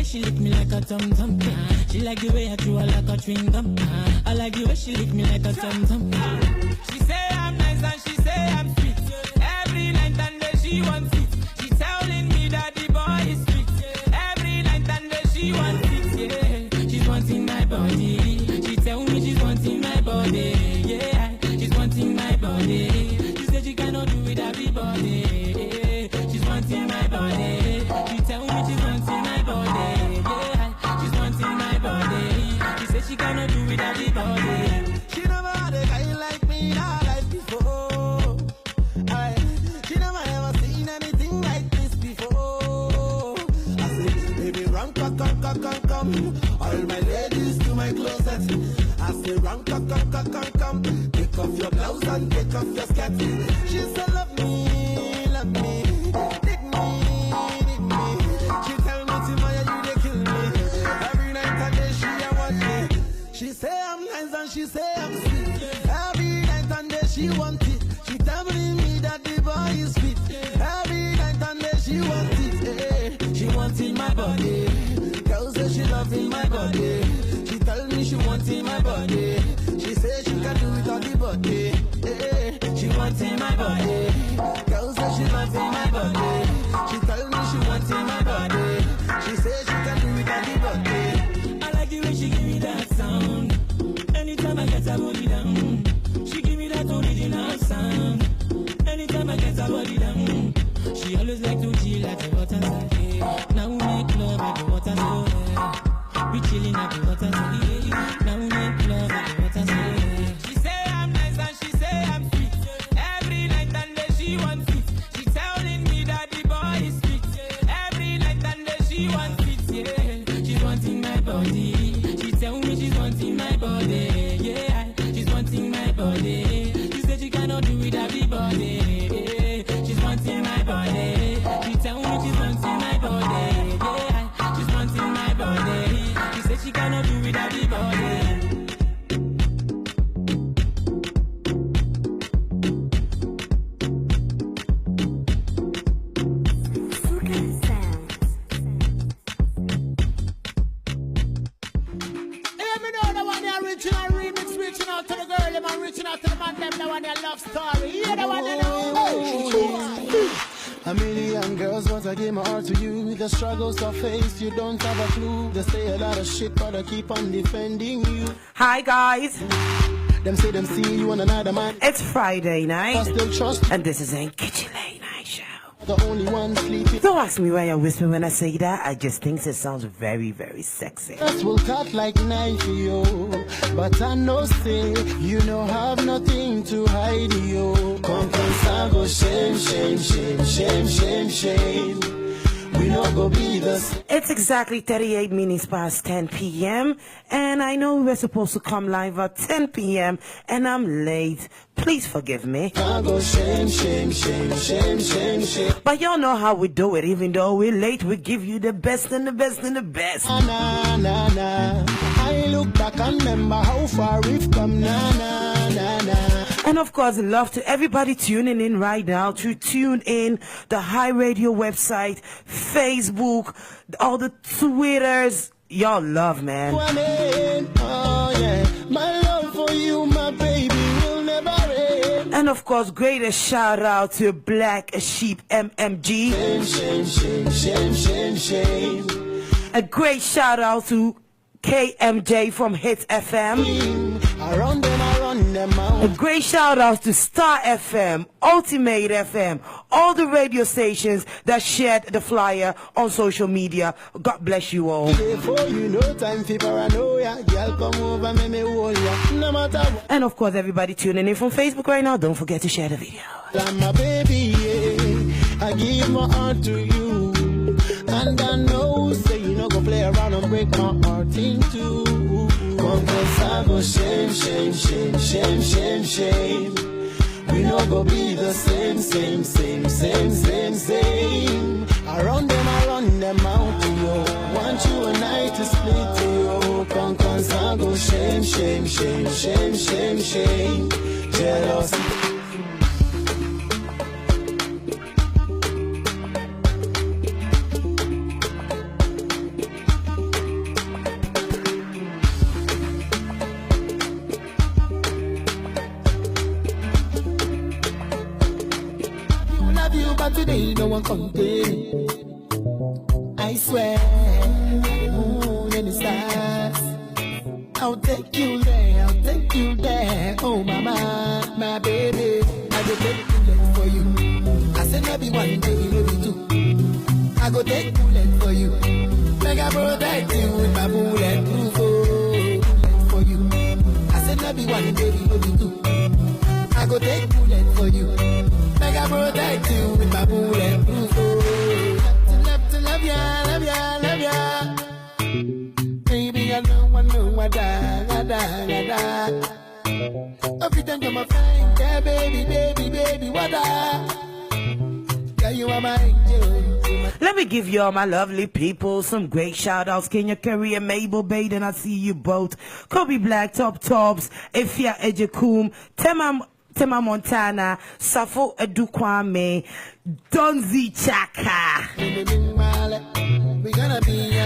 she lick me like a tum tum. She like the way I chew her like a chewing gum. I like the way she lick me like a tum tum. She say I'm nice and she say I'm sweet. Every night and day she wants it. She telling me that the boy is sweet. Every night and day she wants it. Yeah, she's wanting my body. She tell me she's wanting my body. Yeah, she's wanting my body. She said she cannot do it everybody. She's wanting my body. She tell me she's wanting my body. Yeah, she's wanting my body. She said she cannot do it everybody. She never had a guy like me in her life before. She never ever seen anything like this before. I say, baby, run, come. All my ladies to my closet. I say, run, come. Take off your blouse and take off your skirt. She said, love me. Dig me. She tell me, Timaya, you they kill me. Every night and day she a want me. She say I'm nice and she say I'm sweet. Every night and day she want it. She telling me that the boy is sweet. Every night and day she want it. She wanting my body. Girl say she loving my body. She tell me she wanting my body. She say she can do it on the body. She wanting my body. Girl say she loving my body. She tell me she wanting my body. She say she can do it on the body. I like the way she give me that sound. Anytime I get her body down, she give me that original sound. Anytime I get her body down, she always like to chill at the water side. Now we make love at the water side. We chilling at the water side. Now we make love at the water side. She say I'm nice and she say I'm sweet. Every night and day she wants it. She telling me that the boy is sweet. Every night and day she wants it. Yeah, she's wanting my body. She tell me she's wanting my body. Yeah, she's wanting my body. She said she cannot do it everybody. She's wanting my body. She tell me she's wanting my body. Yeah, she's wanting my body. She said she cannot do it everybody. Reaching out to the girl, I'm reaching out to the man, them, the one their love story. Yeah, the one they know. A million girls want to give my heart to you. The struggles I face, you don't have a clue. They say a lot of shit, but I keep on defending you. Hi, guys. Them say them see you on another man. It's Friday night. I still trust. And this is Nkechi Late Night Show. The only one sleeping. Don't ask me why I whisper when I say that. I just think it sounds very, very sexy. Us will cut like knife, yo. But I know say you know have nothing to hide, yo. Come go shame. We not go be this. It's exactly 38 minutes past 10 p.m. And I know we're supposed to come live at 10 p.m. And I'm late. Please forgive me. Go shame. But y'all know how we do it. Even though we're late, we give you the best and the best and the best. Nah. I look back and remember how far we've come. Nah. And of course, love to everybody tuning in right now. To tune in the HiRadio website, Facebook, all the Twitters. Y'all love, man. Oh, yeah. My love for you, my baby, will never end. And of course, greatest shout out to Black Sheep MMG. Shame. A great shout out to KMJ from Hits FM. I run them out. A great shout out to Star FM, Ultimate FM, all the radio stations that shared the flyer on social media. God bless you all. And of course, everybody tuning in from Facebook right now, don't forget to share the video. My baby, yeah, I give my heart to you. And I know, say you know, go play around and break my heart in two. Confess I go shame. We no go be the same. I run them out to you. Want you and I to split to you. Confess I go shame. Jealousy. today no one contain. I swear, the moon and the stars. I'll take you there, I'll take you there. Oh mama, my baby, I go take bullet for you. I said maybe one day, maybe two. I go take bullet for you. Make I protect you with my bulletproof bullet for you. I said maybe one day, maybe two. I go take bullet for you. Make I protect you with my bulletproof bullet. Love ya, love ya, love ya. Baby, I know, what da. Every time you're my friend, yeah, baby, what da. Yeah, you are my angel. Let me give you all my lovely people some great shout outs. Kenya Curry and Mabel Baden, I see you both. Kobe Black, Top Tops, Efia Ejekum, Tema Montana, Safo Edukwame, Donzi Chaka.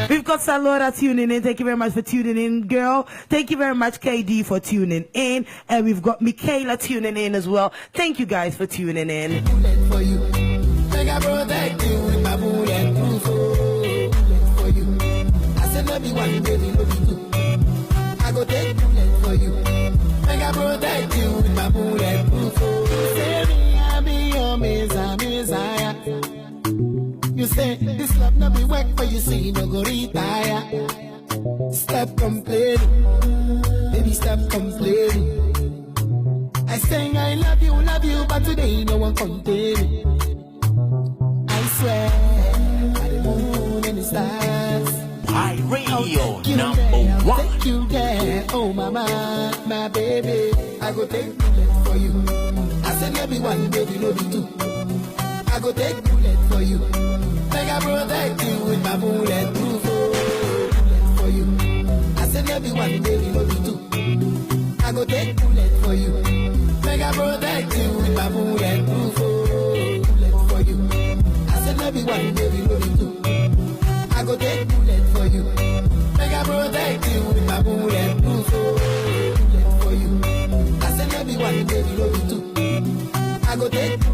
We've got Salora tuning in. Thank you very much for tuning in, girl. Thank you very much, KD, for tuning in. And we've got Michaela tuning in as well. Thank you guys for tuning in. For you. Make I protect you with my bulletproof for you. I said love you one, baby, love you two. I go take bullet for you. Make I protect you with my bulletproof. You say me, I be your messiah. You say this love not be work for you, so you no go retire. Stop complaining, baby, stop complaining. I say I love you, but today no one contain me. I swear, by the moon and the stars. HiRadio #1. I'll take you there, oh mama, my baby. I go take bullet for you. I said maybe one, baby, maybe two. I go take bullet for you. Make I protect you with my bulletproof bullet for you. I said maybe one, baby, maybe two. I go take bullet for you. Make I protect you with my bulletproof bullet for you. I said maybe one, baby, maybe two. I go take bullet for you. Make I protect you with my bulletproof bullet for you. I said maybe one, baby, maybe two. I go take bullet.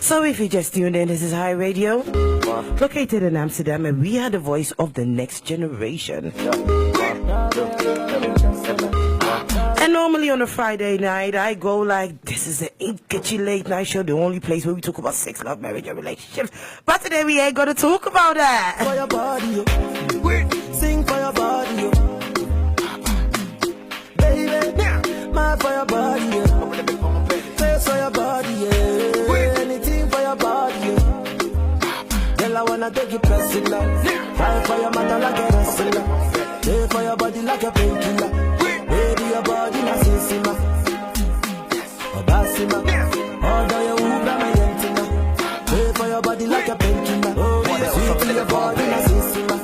So if you just tuned in, this is HiRadio, located in Amsterdam, and we are the voice of the next generation. And normally on a Friday night, I go like, this is the Nkechi Late Night Show, the only place where we talk about sex, love, marriage, and relationships. But today we ain't gonna talk about that. For your body, sing for your body, baby, my for your body, face for your body, anything for your body. Girl, I wanna take you personal, fight for your mother like a wrestler, pay for your body like a painkiller. Baby, your body na sisima, obasima. Although you ubra my yentina, pay for your body like a painkiller. Sweet to your body na sisima.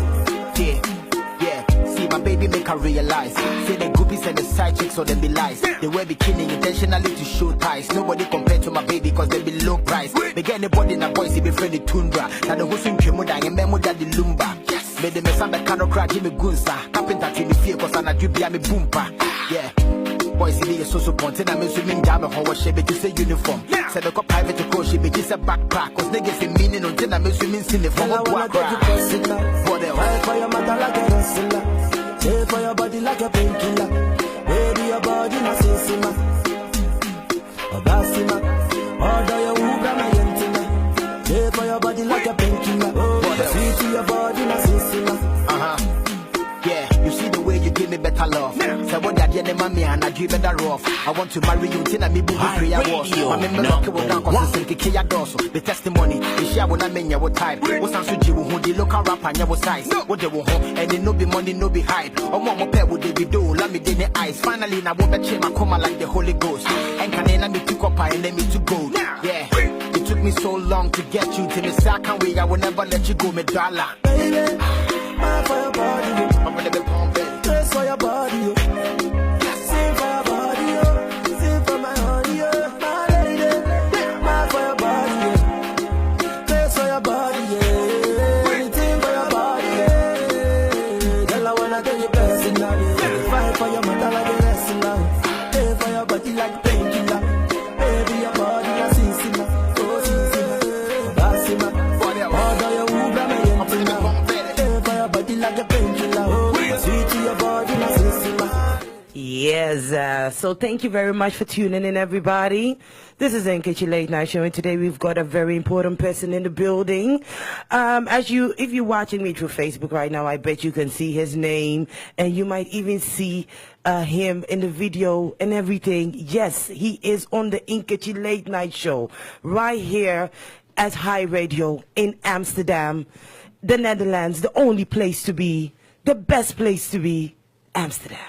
Yeah. See my baby make her realize. Say the groupies and the side chicks so them be lies. They wear bikini intentionally to show ties. Nobody compared to my baby cause they be low price. They get anybody in a voice, he be friendly tundra. Now the who's in Kemuda and Memo that the lumba. Made the mess on the cano crack Jimmy Gunsa. Carpenter to me fear cause I'm not you be a me boompa. Yeah. Boys, he is so content. I'm swimming down a whole shape to say uniform. Said the private to coach, but just a backpack. Cause niggas in meaning until I'm swimming in the form of work. For your mother like a wrestler, pay for your body like a painkiller. Baby, your body na sisima, obasima. Although you ubra my yentina, pay for your body like a painkiller. Sweet to your body na sisima. Yeah, you see the way you give me better love. So what that you mommy and I give better off. I want to marry you till I me boo prayer was. I'm in the lock with down cause it's Kia Dosso. The testimony, the share when I mean your type. What's on Suji who the local rap and your size. What they will home and it no be money, no be hype. Or one more pair would they be do, let me in the eyes. Finally, I won't bet you my coma like the Holy Ghost. And can let me pick up and let me to go. Yeah, it took me so long to get you to the second way. I will never let you go, me dollar. Baby, my for your body, I'm gonna be pumping. dress for your body, sing for your body, sing for my honey, my lady, my for your body, dress for your body, anything for your body, girl, I wanna tell you personally, fight for your mother like a wrestler, pay for your body like painkiller, baby, your body like sisima, oh sisima, basima, although you ubra me yentina, pay for your body like a painkiller, sweet to your body like sisima. Yes, so thank you very much for tuning in, everybody. This is Nkechi Late Night Show, and today we've got a very important person in the building. If you're watching me through Facebook right now, I bet you can see his name, and you might even see him in the video and everything. Yes, he is on the Nkechi Late Night Show right here at HiRadio in Amsterdam, the Netherlands, the only place to be, the best place to be, Amsterdam.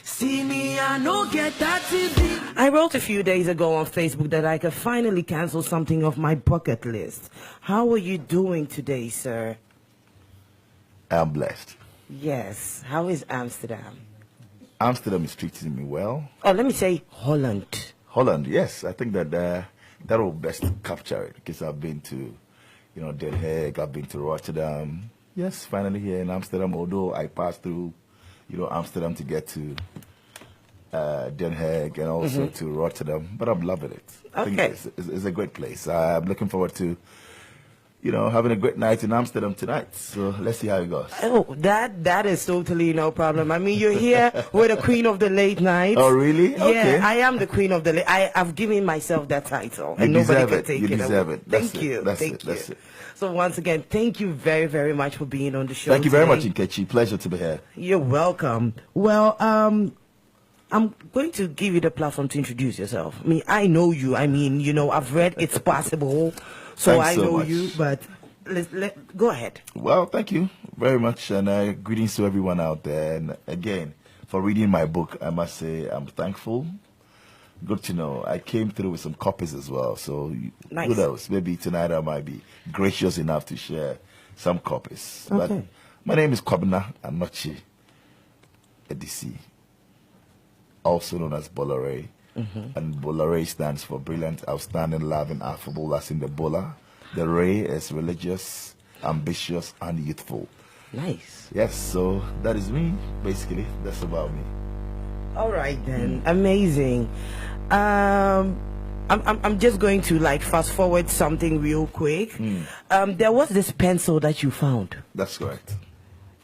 See me, I no get that TV. I wrote a few days ago on Facebook that I could finally cancel something off my bucket list. How are you doing today, sir? I'm blessed. Yes. How is Amsterdam? Amsterdam is treating me well. Oh, let me say Holland. Holland, yes, I think that that will best capture it because I've been to, Den Haag, I've been to Rotterdam. Yes, finally here in Amsterdam, although I passed through, Amsterdam to get to Den Haag and also to Rotterdam, but I'm loving it. I think it's a great place. I'm looking forward to, having a great night in Amsterdam tonight. So let's see how it goes. Oh, that is totally no problem. I mean, you're here with the queen of the late night. Oh, really? Yeah, Okay. I am the queen of the late. I've given myself that title, You and nobody deserve can it. take You it deserve away. it. That's Thank it. you. That's Thank it. you. That's it. So once again, thank you very, very much for being on the show. Thank you very today. much, Nkechi. Pleasure to be here. You're welcome. Well, I'm going to give you the platform to introduce yourself. I mean, I know you. I mean, I've read It's Possible, so Thanks I so know much. you, but go ahead. Well, thank you very much, and greetings to everyone out there. And again, for reading my book, I must say I'm thankful. Good to know. I came through with some copies as well, so Nice. who knows? Maybe tonight I might be gracious enough to share some copies. Okay. But my name is Kwabena Anochi Edisi, also known as Bola. And Bola stands for brilliant, outstanding, loving, affable, as in the Bola. The Ray is religious, ambitious, and youthful. Nice. Yes, so that is me, basically. That's about me. All right then, amazing. I'm just going to like fast forward something real quick. There was this pencil that you found. That's correct.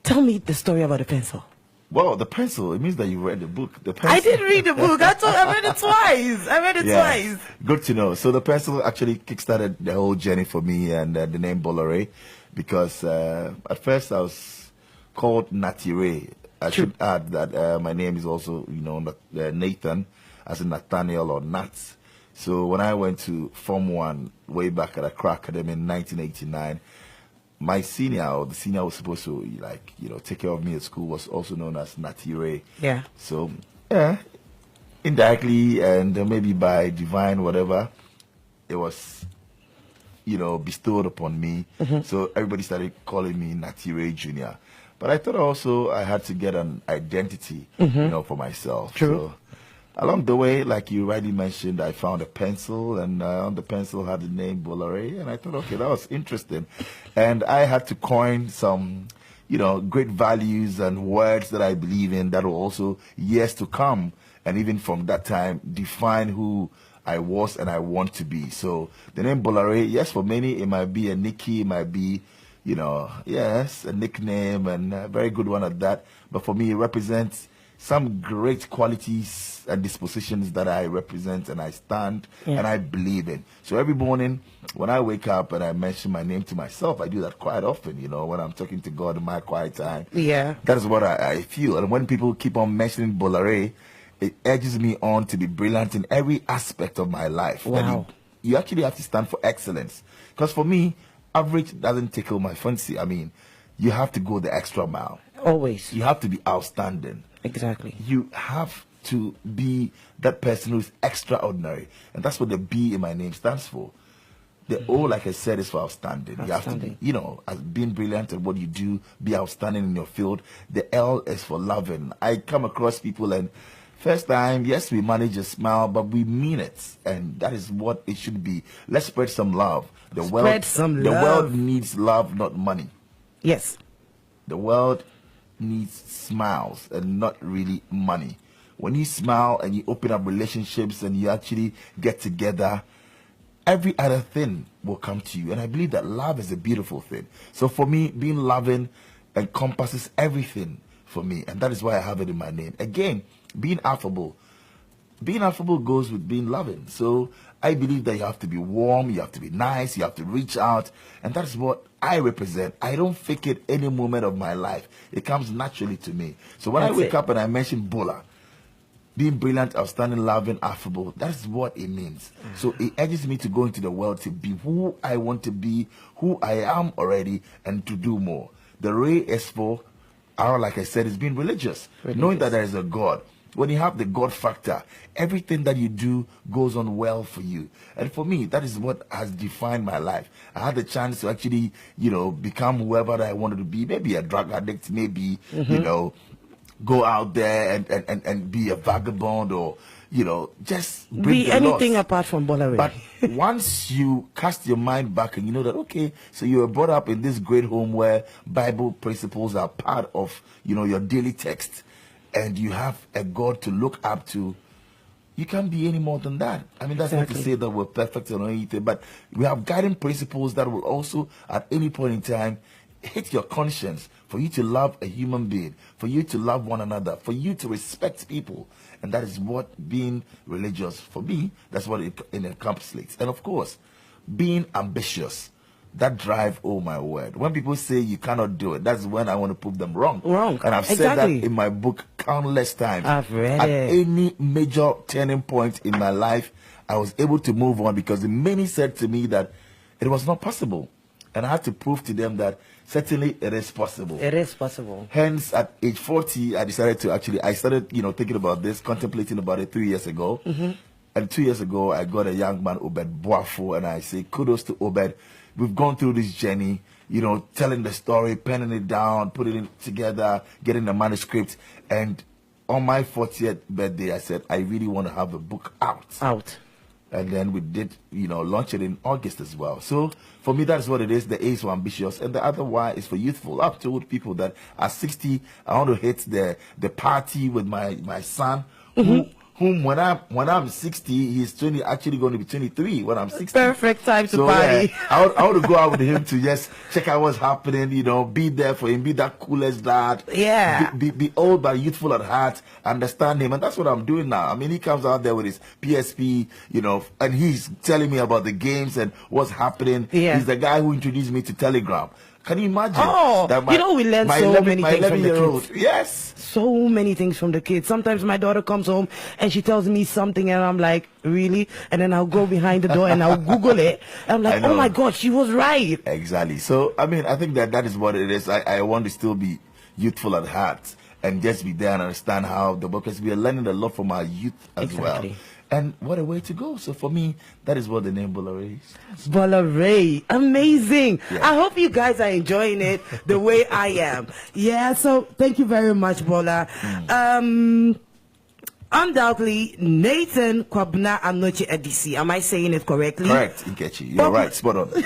Tell me the story about the pencil. Well, the pencil, it means that you read the book. The pencil. I did read the book. I read it twice. Twice. Good to know. So the pencil actually kickstarted the whole journey for me, and the name Bola, because at first I was called Natty Ray. I should add that my name is also, Nathan, as in Nathaniel or Nats. So when I went to Form 1 way back at Accra Academy in 1989, my senior, or the senior was supposed to take care of me at school, was also known as Natty Ray. Yeah. So indirectly and maybe by divine whatever, it was bestowed upon me. So everybody started calling me Natty Ray Jr. But I thought also I had to get an identity, for myself. True. So along the way, like you rightly mentioned, I found a pencil, and on the pencil had the name Bola, and I thought, okay, that was interesting. And I had to coin some, great values and words that I believe in that will also, years to come, and even from that time, define who I was and I want to be. So the name Bola, yes, for many, it might be a nickname, it might be, yes, a nickname, and a very good one at that. But for me, it represents some great qualities and dispositions that I represent and I stand and I believe in. So every morning when I wake up and I mention my name to myself, I do that quite often, when I'm talking to God in my quiet time. Yeah. That is what I feel. And when people keep on mentioning Bola, it urges me on to be brilliant in every aspect of my life. Wow. You actually have to stand for excellence. Because for me, average doesn't tickle my fancy. I mean, you have to go the extra mile. Always. You have to be outstanding. Exactly. You have to be that person who's extraordinary. And that's what the B in my name stands for. The O, like I said, is for outstanding. You have to be, as being brilliant at what you do, be outstanding in your field. The L is for loving. I come across people and first time, yes, we manage a smile, but we mean it. And that is what it should be. Let's spread some love. The world needs love, not money. Yes. The world needs smiles and not really money. When you smile and you open up relationships and you actually get together, every other thing will come to you. And I believe that love is a beautiful thing. So for me, being loving encompasses everything for me. And that is why I have it in my name. Again, being affable. Being affable goes with being loving. So I believe that you have to be warm, you have to be nice, you have to reach out. And that is what I represent. I don't fake it any moment of my life. It comes naturally to me. So when I wake up and I mention Bola, being brilliant, outstanding, loving, affable, that's what it means. So it urges me to go into the world to be who I want to be, who I am already, and to do more. The Ray is for, like I said, is being religious. Knowing that there is a God. When you have the God factor, everything that you do goes on well for you. And for me, that is what has defined my life. I had the chance to actually, become whoever I wanted to be. Maybe a drug addict, maybe, go out there and be a vagabond or, just bring be anything loss. Apart from Bola. But once you cast your mind back and you know that, okay, so you were brought up in this great home where Bible principles are part of, your daily text, and you have a God to look up to, you can't be any more than that. I mean, that's not to say that we're perfect or anything, but we have guiding principles that will also, at any point in time, hit your conscience for you to love a human being, for you to love one another, for you to respect people. And that is what being religious, for me, that's what it encapsulates. And of course, being ambitious. That drive, oh my word. When people say you cannot do it, that's when I want to prove them wrong. And I've said that in my book countless times. I've read At it. any major turning point in my life, I was able to move on because many said to me that it was not possible. And I had to prove to them that certainly it is possible. It is possible. Hence, at age 40, I decided to I started, thinking about this, contemplating about it 3 years ago. And 2 years ago, I got a young man, Obed Boafo, and I say kudos to Obed. We've gone through this journey, telling the story, penning it down, putting it together, getting the manuscript. And on my 40th birthday, I said, I really want to have a book out. And then we did, launch it in August as well. So for me, that's what it is. The A is for ambitious, and the other Y is for youthful. I've told people that at 60, I want to hit the party with my son, whom when I'm 60, he's actually going to be 23 when I'm 60. Perfect time to party. Yeah, I want to go out with him to just check out what's happening, be there for him, be that coolest dad. Yeah. Be old but youthful at heart, understand him. And that's what I'm doing now. I mean, he comes out there with his PSP, and he's telling me about the games and what's happening. Yeah. He's the guy who introduced me to Telegram. Can you imagine? Oh, we learn so many things from the kids. Yes. So many things from the kids. Sometimes my daughter comes home and she tells me something and I'm like, really? And then I'll go behind the door and I'll Google it. I'm like, oh my God, she was right. Exactly. So, I mean, I think that is what it is. I want to still be youthful at heart and just be there and understand how the work is. We are learning a lot from our youth as well. And what a way to go. So for me, that is what the name Bola is. Bola, amazing. Yeah. I hope you guys are enjoying it the way I am. Yeah, so thank you very much, Bola. Undoubtedly, Nathan Kwabna Anoche Edisi. Am I saying it correctly? Correct, Nkechi. You're right, spot on.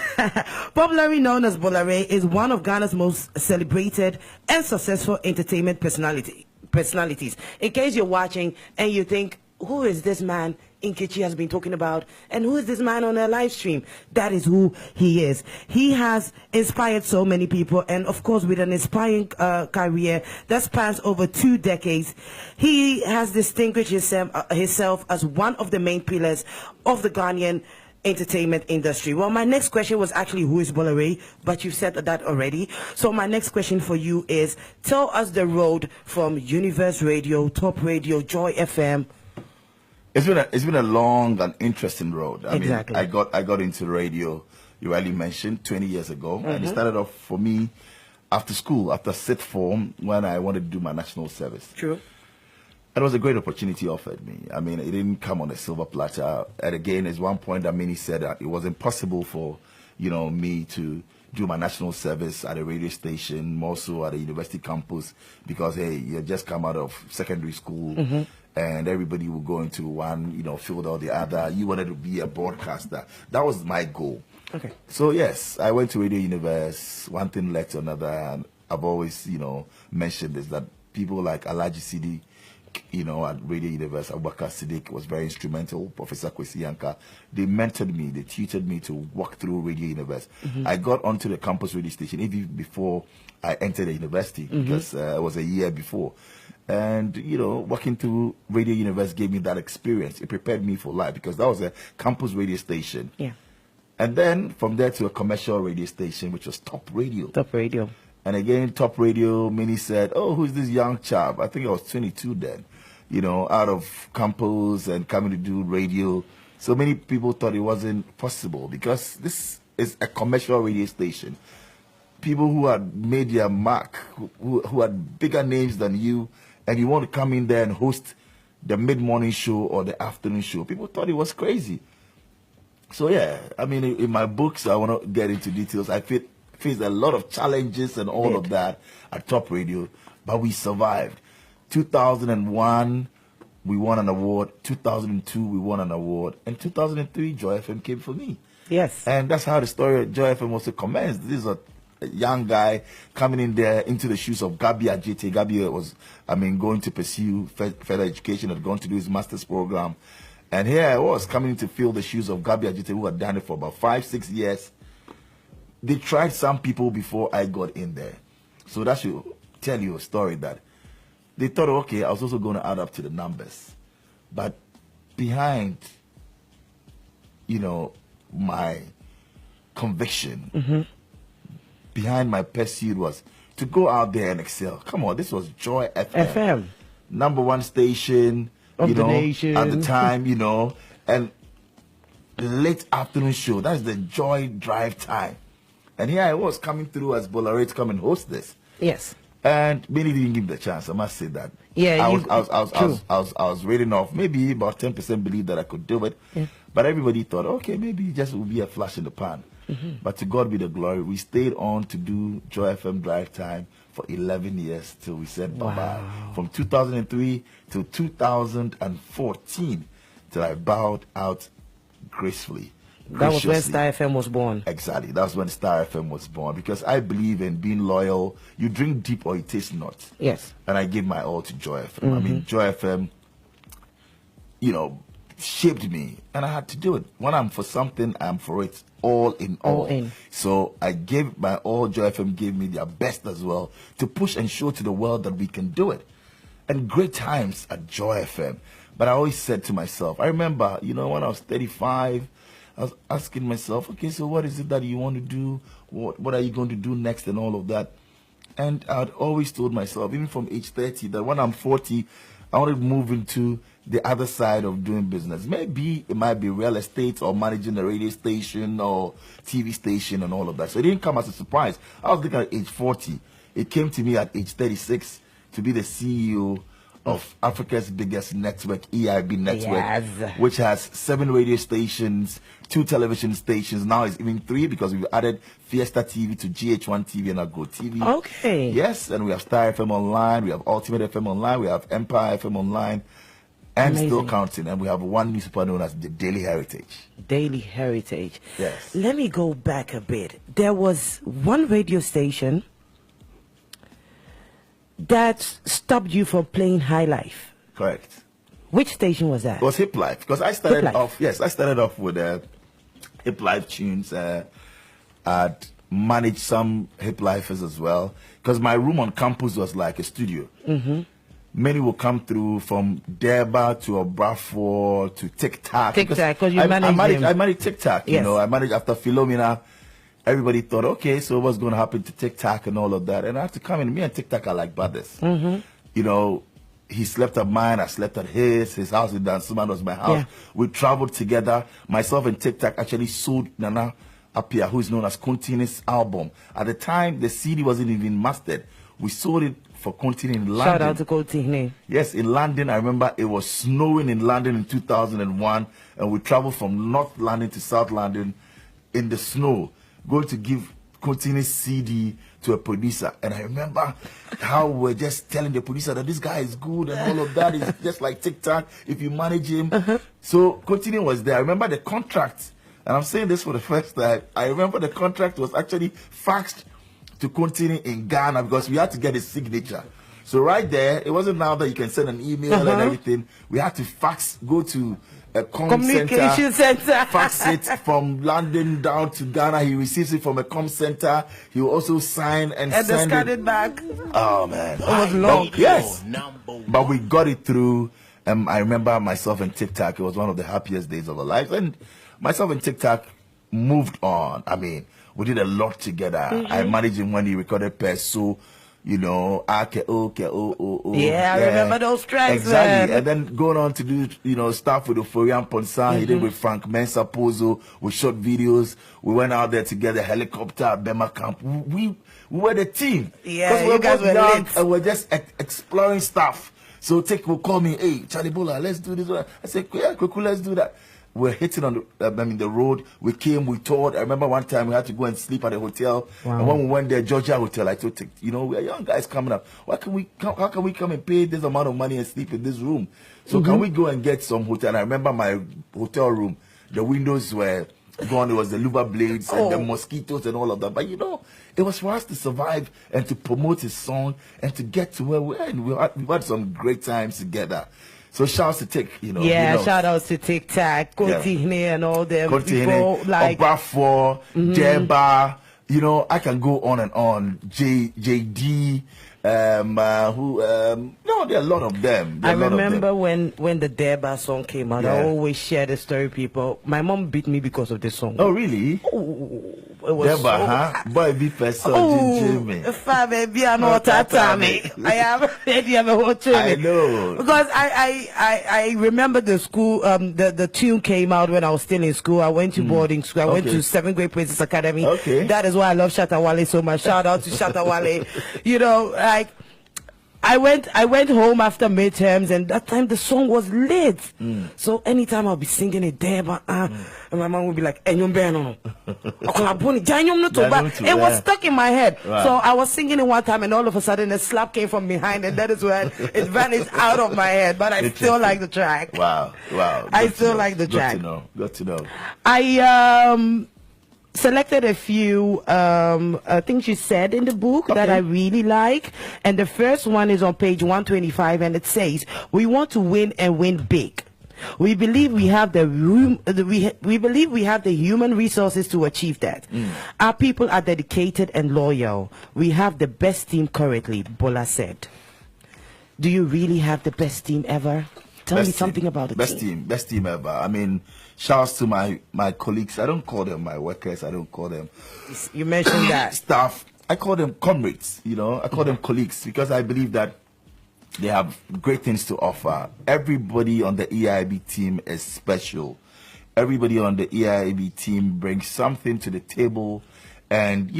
Popularly known as Bola, is one of Ghana's most celebrated and successful entertainment personalities. In case you're watching and you think, who is this man Nkechi has been talking about, and who is this man on a live stream? That is who he is. He has inspired so many people, and of course with an inspiring career that spans over 2 decades, he has distinguished himself as one of the main pillars of the Ghanaian entertainment industry. Well, my next question was actually, who is Bola, but you said that already. So my next question for you is, tell us the road from Universe Radio, Top Radio, Joy FM. It's been a long and interesting road. Exactly. I got into radio, you rightly mentioned, 20 years ago. And it started off for me after school, after sixth form, when I wanted to do my national service. True. It was a great opportunity offered me. I mean, it didn't come on a silver platter. And again, there's one point that Minnie said that it was impossible for, me to do my national service at a radio station, more so at a university campus, because, hey, you just come out of secondary school, and everybody will go into one, field or the other. You wanted to be a broadcaster. That was my goal. Okay. So, yes, I went to Radio Universe. One thing led to another. And I've always, mentioned this, that people like Alhaji Sidi, at Radio Universe, Abubakar Siddiq was very instrumental. Professor Kwesi Yanka, they mentored me, they tutored me to walk through Radio Universe. I got onto the campus radio station even before I entered the university, because it was a year before. And, working through Radio Universe gave me that experience. It prepared me for life, because that was a campus radio station. Yeah. And then from there to a commercial radio station, which was Top Radio. Top Radio. And again, Top Radio, Minnie said, oh, who's this young chap? I think I was 22 then, out of campus and coming to do radio. So many people thought it wasn't possible, because this is a commercial radio station. People who had made their mark, who had bigger names than you, and you want to come in there and host the mid-morning show or the afternoon show. People thought it was crazy. So, yeah, I mean, in my books, I want to get into details. I faced a lot of challenges and all of that at Top Radio, but we survived. 2001, we won an award. 2002, we won an award. And 2003, Joy FM came for me. Yes. And that's how the story of Joy FM was to commence. This is a young guy coming in there into the shoes of Gabi Ajete. Gabi was, going to pursue further education, had gone to do his master's program. And here I was coming to fill the shoes of Gabi Ajete, who had done it for about 5-6 years. They tried some people before I got in there. So that should tell you a story that they thought, okay, I was also going to add up to the numbers. But behind, my conviction, behind my pursuit was to go out there and excel. Come on, this was Joy FM. Number 1 station, of the nation. At the time, and the late afternoon show. That's the Joy Drive time. And here I was coming through as Bola to come and host this. Yes. And many didn't give the chance. I must say that. Yeah, I was rating off. Maybe about 10% believed that I could do it. Yeah. But everybody thought, okay, maybe it just will be a flash in the pan. But to God be the glory. We stayed on to do Joy FM Drive Time for 11 years till we said bye-bye. From 2003 to 2014 till I bowed out gracefully. That was when graciously. Star FM was born. Exactly. That's when Star FM was born, because I believe in being loyal. You drink deep or it tastes not. Yes. And I gave my all to Joy FM. I mean, Joy FM, shaped me, and I had to do it. When I'm for something, I'm for it. All in all. All in. So I gave my all. Joy FM gave me their best as well to push and show to the world that we can do it. And great times at Joy FM. But I always said to myself, I remember, when I was 35, I was asking myself, okay, so what is it that you want to do? What are you going to do next and all of that? And I'd always told myself, even from age 30, that when I'm 40, I want to move into the other side of doing business. Maybe it might be real estate or managing a radio station or TV station and all of that. So it didn't come as a surprise. I was looking at age 40. It came to me at age 36 to be the CEO of Africa's biggest network, EIB Network, Yes. which has 7 radio stations, 2 television stations. Now it's even 3 because we've added Fiesta TV to GH1 TV and Agro TV. Okay. Yes, and we have Star FM Online, we have Ultimate FM Online, we have Empire FM Online, and Amazing. still counting. And we have one newspaper known as the Daily Heritage. Daily Heritage. Yes. Let me go back a bit. There was one radio station that stopped you from playing High Life. Correct. Which station was that? It was Hip Life, because I started Hip Life. off. I started off with Hip Life tunes. I'd managed some Hip Lifers as well, because my room on campus was like a studio. Mm-hmm. Many will come through from Derba to Obrafour to TikTok. Because you managed them. I managed TikTok. Yes. I managed after Philomena. Everybody thought, okay, so what's going to happen to TikTok and all of that? And I have to come in. Me and TikTok are like brothers. Mm-hmm. He slept at mine, I slept at his. His house in Dansuman was my house. Yeah. We traveled together. Myself and TikTok actually sold Nana Apia, who is known as Contini's album. At the time, the CD wasn't even mastered. We sold it for Contini in London. Shout out to Contini. Yes, in London. I remember it was snowing in London in 2001, and we traveled from North London to South London in the snow, going to give Contini's CD to a producer. And I remember how we're just telling the producer that this guy is good and all of that. Is just like TikTok if you manage him. So Contini was there. I remember the contract, and I'm saying this for the first time. I remember the contract was actually faxed to Contini in Ghana because we had to get his signature. So right there, it wasn't now that you can send an email and everything. We had to go to a Communication center. Fax it from London down to Ghana. He receives it from a com center. He will also sign and send scan it it back. Oh man, It was long. Yes, but we got it through. I remember myself and TikTok. It was one of the happiest days of our lives, and myself and TikTok moved on. I mean, we did a lot together. I managed him when he recorded Peso. Yeah, I remember those tracks. Exactly. And then going on to do, stuff with Euphoria Ponsan. He did with Frank Mensa Pozo. We shot videos. We went out there together, helicopter at Bema Camp. We were the team. Yeah, we you guys were young lit. and we're just exploring stuff. So Take will call me, hey, Charlie Bola, let's do this. I said, yeah, cool, let's do that. We're hitting on the road. We came, we toured. I remember one time we had to go and sleep at a hotel. Wow. And when we went there, Georgia Hotel, I told we're young guys coming up. How can we come and pay this amount of money and sleep in this room? So can we go and get some hotel? And I remember my hotel room, the windows were gone. There was the louver blades and the mosquitoes and all of that. But it was for us to survive and to promote his song and to get to where we are. And we had some great times together. So shouts to Tik, shout outs to TikTok, Contini and all them people like Obrafour, Derba, I can go on and on. JD, there are a lot of them. I remember when the Derba song came out, I Yeah. always share the story, people. My mom beat me because of the song. Oh, really? It was Derba, huh? Boy, be person, Jimmy. Baby, I know tatami. I have ready a whole tune. I know. Because I remember the school, the tune came out when I was still in school. I went to boarding school. I went to 7th grade Princess Academy. Okay. That is why I love Shatta Wale so much. Shout out to Shatta Wale. I went home after midterms, and that time the song was lit. So anytime I'll be singing it there, and my mom would be like, it was stuck in my head. Wow. So I was singing it one time, and all of a sudden a slap came from behind, and that is when it vanished out of my head. But I still like the track. Wow. I still like the track. Good to know. I selected a few things you said in the book that I really like, and the first one is on page 125, and it says, "We want to win and win big. We believe we have the we believe we have the human resources to achieve that. Our people are dedicated and loyal. We have the best team currently," Bola said. Do you really have the best team ever? Tell me something about the team. Best team ever. I mean, shouts to my colleagues. I don't call them my workers. I don't call them. You mentioned that staff. I call them comrades. I call them colleagues, because I believe that they have great things to offer. Everybody on the EIB team is special. Everybody on the EIB team brings something to the table, and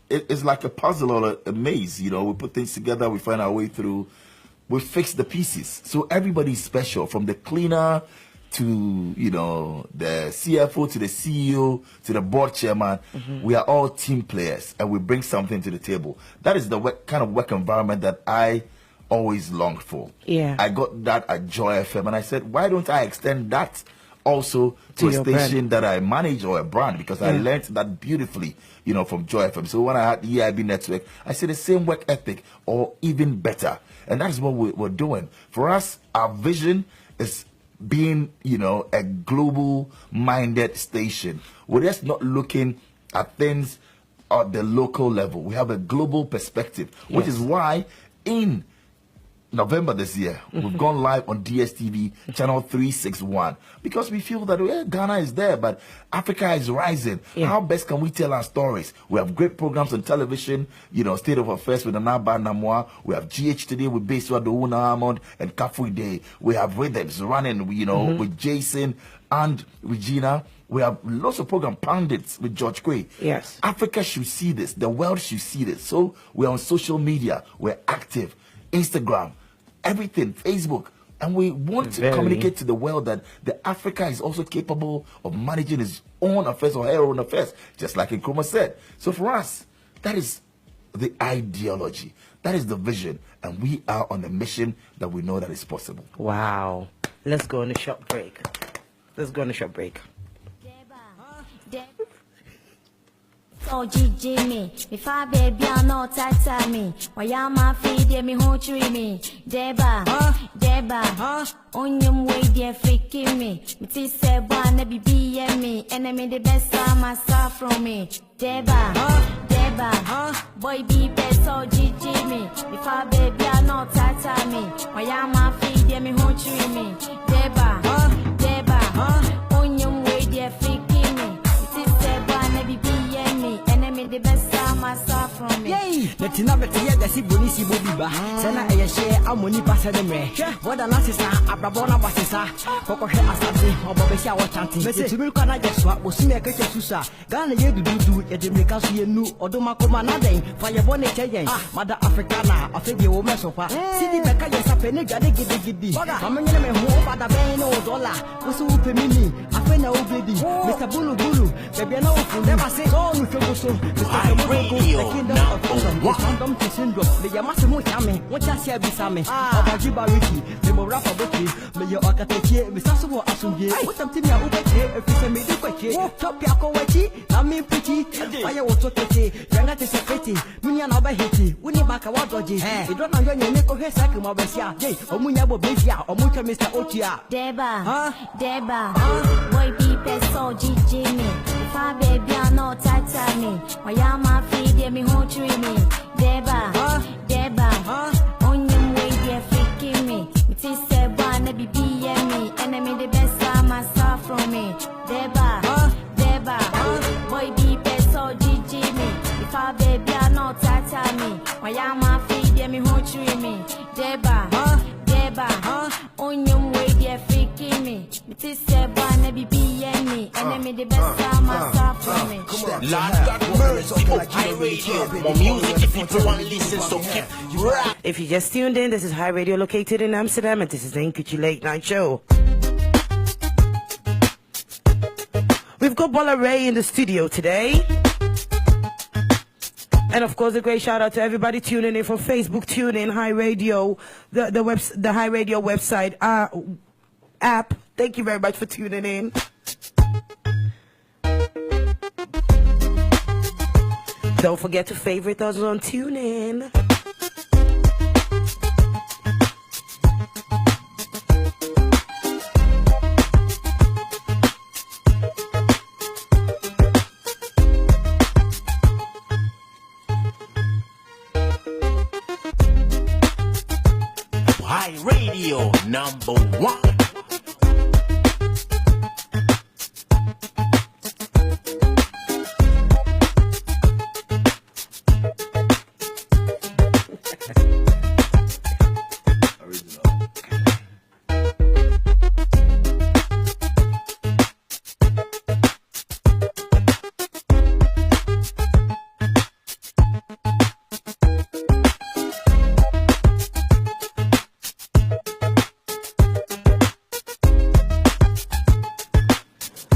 it's like a puzzle or a maze. We put things together, we find our way through, we fix the pieces. So everybody's special, from the cleaner to the CFO to the CEO to the board chairman. We are all team players, and we bring something to the table. That is the kind of work environment that I always longed for. Yeah, I got that at Joy FM, and I said, why don't I extend that also to a station that I manage, or a brand, because I learned that beautifully, from Joy FM. So when I had the EIB network, I said the same work ethic, or even better. And that's what we're doing. For us, our vision is being, a global-minded station. We're just not looking at things at the local level. We have a global perspective, which is why in November this year, we've gone live on DSTV channel 361, because we feel that Ghana is there, but Africa is rising. How best can we tell our stories? We have great programs on television, State of Affairs with Anaba Namwa. We have GH Today with Beswa Douna Armand and Kafui Day. We have Rhythms running, with Jason and Regina. We have lots of program Pundits with George Quay. Yes. Africa should see this. The world should see this. So we're on social media. We're active. Instagram, everything, Facebook, and we want to communicate to the world that the Africa is also capable of managing its own affairs, or her own affairs, just like Nkrumah said. So for us, that is the ideology, that is the vision, and we are on a mission that we know that is possible. Wow. Let's go on a short break. Oh, Gigi me, if I baby, I know tata me. Why am I feeding me, who tree me? Deba, on your way, dear, freaking me. It is said, one, be me, enemy the best time I saw from me. Deba, boy, be best, oh, Gigi me. If I baby, I know tata me. Why am I feeding me, who tree me? Deba, on your way, dear, freaking me. It is said, one, be the best time I saw from me. Yay! Let you know that the Sibonisi Bobiba, Sena a share, Amoni Passademe. What an assist, Abrabona Bassisa, Coco Asante, or Babesha or chanting. Mrs. Milkana Jaswa was seen a catcher Susa. Ghana, you do it, the Mikasi new, or Domacoma Nade, Fire Bonnet, Mother Africana, a figure woman so far. City Becca, yes, a penny, Gadi. I'm a man who over the Bain or Dollar, was who Pemini, a friend of baby, Mr. Bulu, baby, no, never say, oh, you so. HiRadio #1. The Yamasamu Yame, what I say besame, Abajibariki, the Morapa Boki, Mayor Akateke, Mr. Asumye, what something you would if you send me the question, Top Yakowachi, Nami Pretty, I was what they say, Yanat is a petty, Minian Abahiti, Winibaka Wadoji, you don't know your name of her cycle, Mabasia, or Munyabo Besia, or Muka Mr. Otia. Deba, boy, be best, so Gigi me. If I baby, I know tata me. Why am I feeding me, who tree me? Deba, on your way, dear, freaking me. It is said, one, be me, enemy the best time I saw from me. Deba, boy, be best, so Gigi me. If I baby, I know tata me. Why am I feeding me, who tree me? Deba, on your way, dear, freaking me. It is said, one, be me, enemy the best time I saw from me. Lord got mercy. HiRadio, more music if people want to listen, so keep right. If you just tuned in, this is HiRadio located in Amsterdam, and this is the Nkechi Late Night Show. We've got Bola Ray in the studio today. And of course, a great shout out to everybody tuning in from Facebook, tune in, HiRadio, the HiRadio website app. Thank you very much for tuning in. Don't forget to favorite us on TuneIn. HiRadio #1.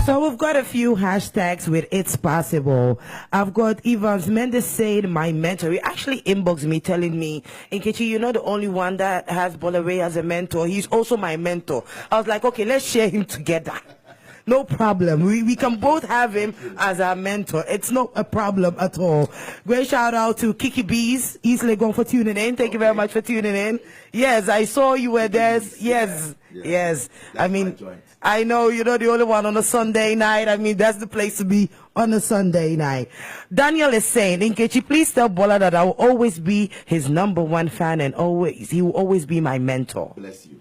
So we've got a few hashtags with It's Possible. I've got Evans Mendes saying my mentor. He actually inboxed me telling me, Nkechi, you're not the only one that has Bola Ray as a mentor. He's also my mentor. I was like, okay, let's share him together. No problem. We can both have him as our mentor. It's not a problem at all. Great shout out to Kiki Bees, East Legon, for tuning in. Thank you very much for tuning in. Yes, I saw you were there. Yes. I mean, I know you're not the only one on a Sunday night. I mean, that's the place to be on a Sunday night. Daniel is saying, Nkechi, please tell Bola that I will always be his #1 fan, and he will always be my mentor. Bless you.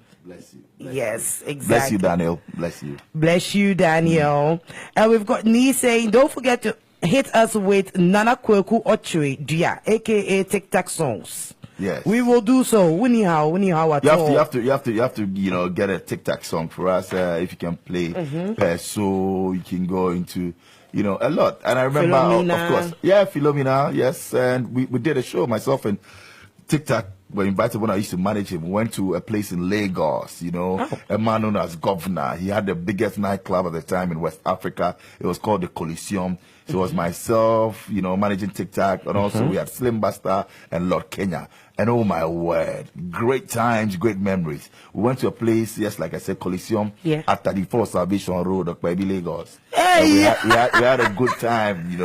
Yes, exactly. Bless you, Daniel. Bless you. Bless you, Daniel. And we've got Nee saying, don't forget to hit us with Nana Kweku Ochiri Dia, aka TikTok songs. Yes. We will do so. Anyhow at all. You have to, get a TikTok song for us. If you can play Peso, you can go into, a lot. And I remember, of course, Philomena, yes. And we did a show, myself and TikTok were invited when I used to manage him. We went to a place in Lagos, a man known as Governor. He had the biggest nightclub at the time in West Africa. It was called the Coliseum. So it was myself, managing TikTok, and also we had Slim Buster and Lord Kenya. And oh my word, great times, great memories. We went to a place, yes, like I said, Coliseum, at 34 Salvation Road, Okpebi, Lagos. Hey, we had a good time,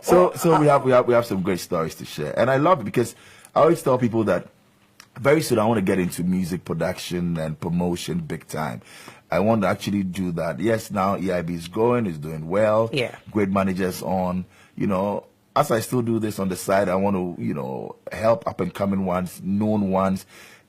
So we have some great stories to share, and I love it because I always tell people that very soon I want to get into music production and promotion big time. I want to actually do that. Yes, now EIB is growing, is doing well. Yeah. Great managers on, as I still do this on the side, I want to, help up and coming ones, known ones.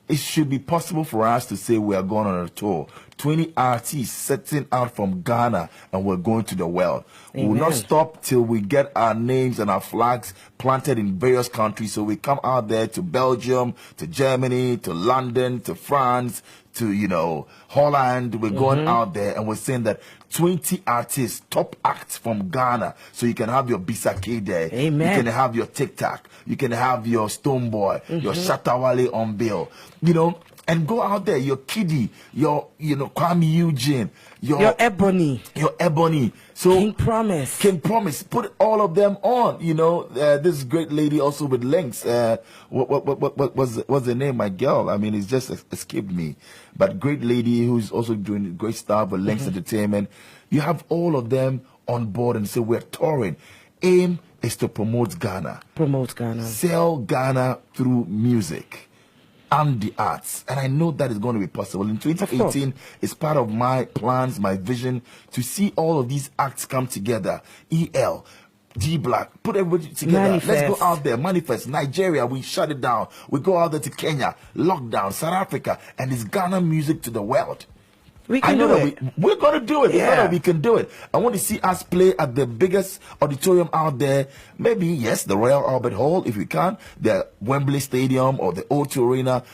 It should be possible for us to say we are going on a tour. 20 artists setting out from Ghana and we're going to the world. Amen. We will not stop till we get our names and our flags planted in various countries. So we come out there to Belgium, to Germany, to London, to France, to, Holland. We're going out there and we're saying that 20 artists, top acts from Ghana. So you can have your Bisake there. Amen. You can have your TikTok. You can have your Stoneboy, your Shatawale on bill, and go out there, your Kiddy, your, Kwame Eugene, your Ebony. So King Promise. Put all of them on, this great lady also with links. What was the name? My girl. I mean, it's just escaped me. But great lady who's also doing great stuff with Links Entertainment. You have all of them on board and say we're touring. Aim is to promote Ghana. Sell Ghana through music and the arts. And I know that is going to be possible. In 2018, it's part of my plans, my vision, to see all of these acts come together. EL, D Black, put everybody together. Manifest. Let's go out there. Manifest. Nigeria, we shut it down. We go out there to Kenya, lockdown, South Africa, and it's Ghana music to the world. We can do it. We're going to do it. Yeah. We know that we can do it. I want to see us play at the biggest auditorium out there. Maybe, yes, the Royal Albert Hall, if we can, the Wembley Stadium or the O2 Arena.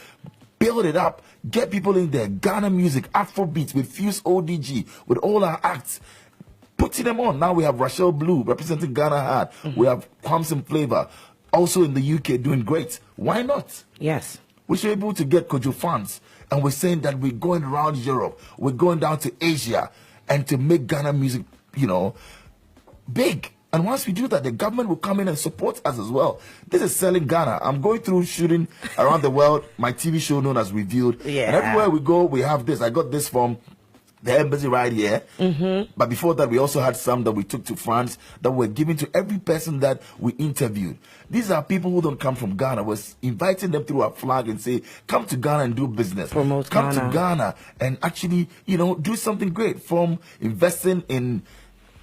Build it up. Get people in there. Ghana music, Afrobeats with Fuse ODG, with all our acts. putting them on. Now we have Rachel Blue representing Ghana Hard. We have Kwamson Flavor, also in the UK, doing great. Why not? Yes. We should be able to get Kojo funds. And we're saying that we're going around Europe. We're going down to Asia and to make Ghana music, big. And once we do that, the government will come in and support us as well. This is selling Ghana. I'm going through shooting around the world, my TV show known as Revealed. Yeah. And everywhere we go, we have this. I got this from the embassy right here. But before that, we also had some that we took to France that were given to every person that we interviewed. These are people who don't come from Ghana. We're inviting them through our flag and say, come to Ghana and do business. Promote come Ghana. to Ghana and actually, do something great, from investing in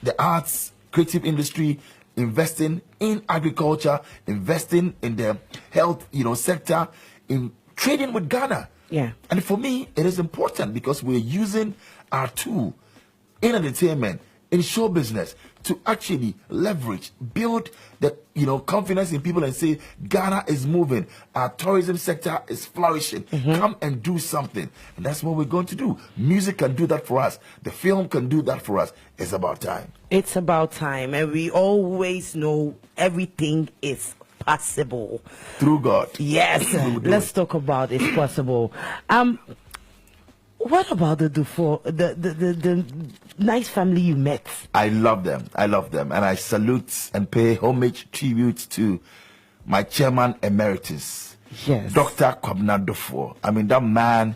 the arts, creative industry, investing in agriculture, investing in the health, sector, in trading with Ghana. Yeah. And for me, it is important because we're using our tool in entertainment, in show business, to actually leverage, build the confidence in people and say, Ghana is moving, our tourism sector is flourishing. Come and do something. And that's what we're going to do. Music can do that for us. The film can do that for us. It's about time. It's about time, and we always know everything is possible Through God. Yes. Let's talk about it's possible. What about the Dufour, the nice family you met? I love them. And I salute and pay homage, tribute to my chairman emeritus, Yes. Dr. Kwabena Dufour. I mean, that man,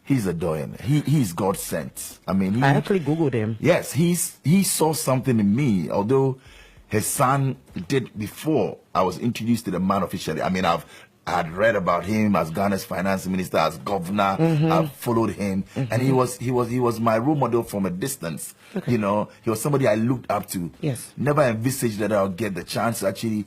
he's a doyen. He's God sent. I mean, I actually Googled him. Yes, he saw something in me, although his son did before I was introduced to the man officially. I mean, I had read about him as Ghana's finance minister, as governor. I've followed him, and he was my role model from a distance. Okay. He was somebody I looked up to. Yes. Never envisaged that I'll get the chance to actually,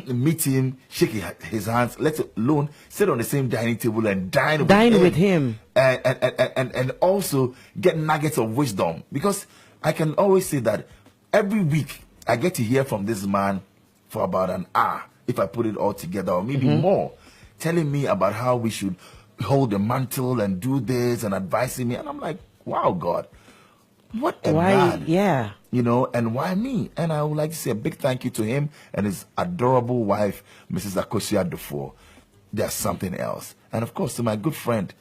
meet him, shake his hands, let alone sit on the same dining table and dine with him. And also get nuggets of wisdom, because I can always say that every week I get to hear from this man for about an hour, if I put it all together, or maybe more, telling me about how we should hold the mantle and do this, and advising me. And I'm like, wow, God, what a man. Yeah. And why me? And I would like to say a big thank you to him and his adorable wife, Mrs. Akosia Dufour. There's something else. And of course, to my good friend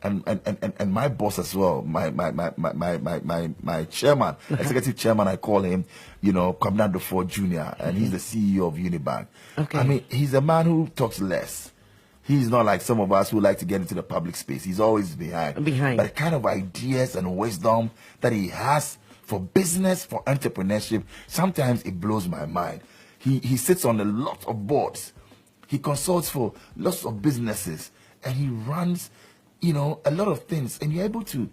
and my boss as well, my chairman, executive chairman, I call him, Kwabena Dufour Jr., and he's the CEO of Unibank. Okay. I mean, he's a man who talks less. He's not like some of us who like to get into the public space. He's always behind. But the kind of ideas and wisdom that he has for business, for entrepreneurship, sometimes it blows my mind. He sits on a lot of boards. He consults for lots of businesses, and he runs, a lot of things. And you're able to,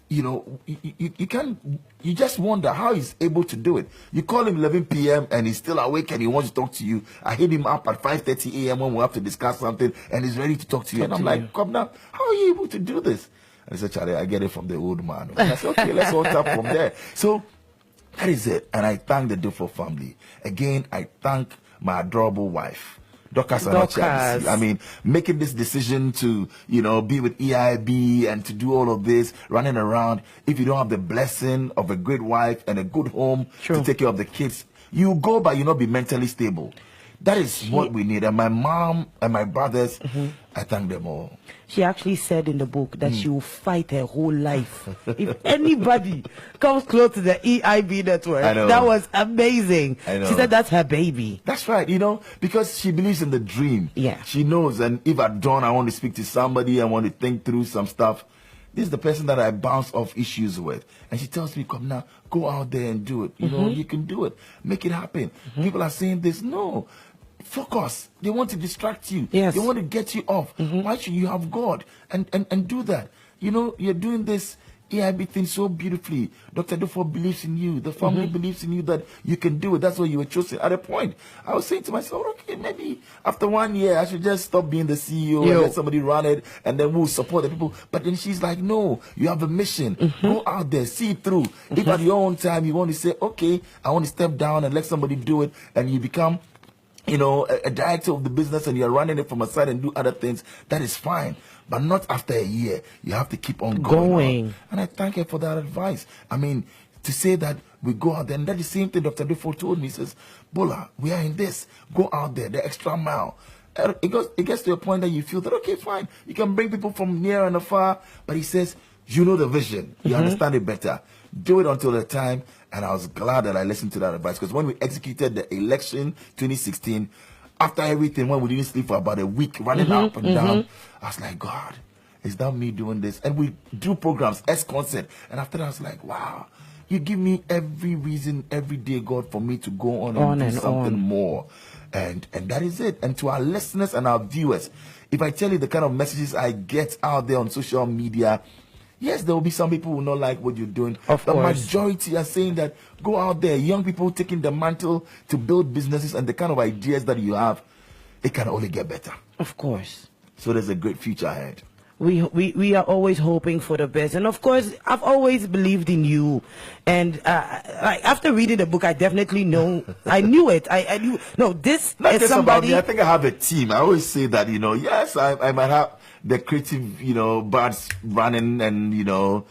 you just wonder how he's able to do it. You call him 11 p.m. and he's still awake and he wants to talk to you. I hit him up at 5:30 a.m. when we have to discuss something, and he's ready to talk to you. And I'm like, Kwabena, how are you able to do this? And he said, Charlie, I get it from the old man. And I said, okay, let's all tap from there. So that is it. And I thank the Dufour family. Again, I thank my adorable wife, Dorcas. I mean, making this decision to, be with EIB and to do all of this, running around. If you don't have the blessing of a great wife and a good home to take care of the kids, you go, but you not be mentally stable. That is what we need. And my mom and my brothers, I thank them all. She actually said in the book that she will fight her whole life if anybody comes close to the EIB network. I know. That was amazing. I know. She said that's her baby. That's right, because she believes in the dream. Yeah. She knows, and if at dawn I want to speak to somebody, I want to think through some stuff, this is the person that I bounce off issues with. And she tells me, come now, go out there and do it. You can do it. Make it happen. People are saying this. No. Focus. They want to distract you. Yes. They want to get you off. Why should you have God and do that? You're doing this EIB thing so beautifully. Dr. Dufour believes in you. The family believes in you that you can do it. That's why you were chosen. At a point, I was saying to myself, okay, maybe after 1 year, I should just stop being the CEO and let somebody run it, and then we'll support the people. But then she's like, no, you have a mission. Go out there, see it through. If at your own time you want to say, okay, I want to step down and let somebody do it, and you become a director of the business and you're running it from aside and do other things, that is fine. But not after a year. You have to keep on going. And I thank her for that advice. I mean, to say that We go out there, and that's the same thing Dr. Dufo told me. He says, Bola, we are in this. Go out there, the extra mile. And it gets to a point that you feel that, okay, fine, you can bring people from near and afar. But he says, you know the vision. You understand it better. Do it until the time. And I was glad that I listened to that advice. Because when we executed the election 2016, after everything, when we didn't sleep for about a week, running up and down, I was like, God, is that me doing this? And we do programs, S-Concert. And after that, I was like, wow, you give me every reason, every day, God, for me to go on and do something more. And that is it. And to our listeners and our viewers, if I tell you the kind of messages I get out there on social media, yes, there will be some people who not like what you're doing. Of the course. majority are saying that go out there, young people taking the mantle to build businesses, and the kind of ideas that you have, it can only get better. Of course. So there's a great future ahead. We are always hoping for the best, and of course I've always believed in you, and like after reading the book I definitely know I knew it. I knew this Not is just about somebody. me. I think I have a team. I always say that, yes, I might have the creative, birds running and,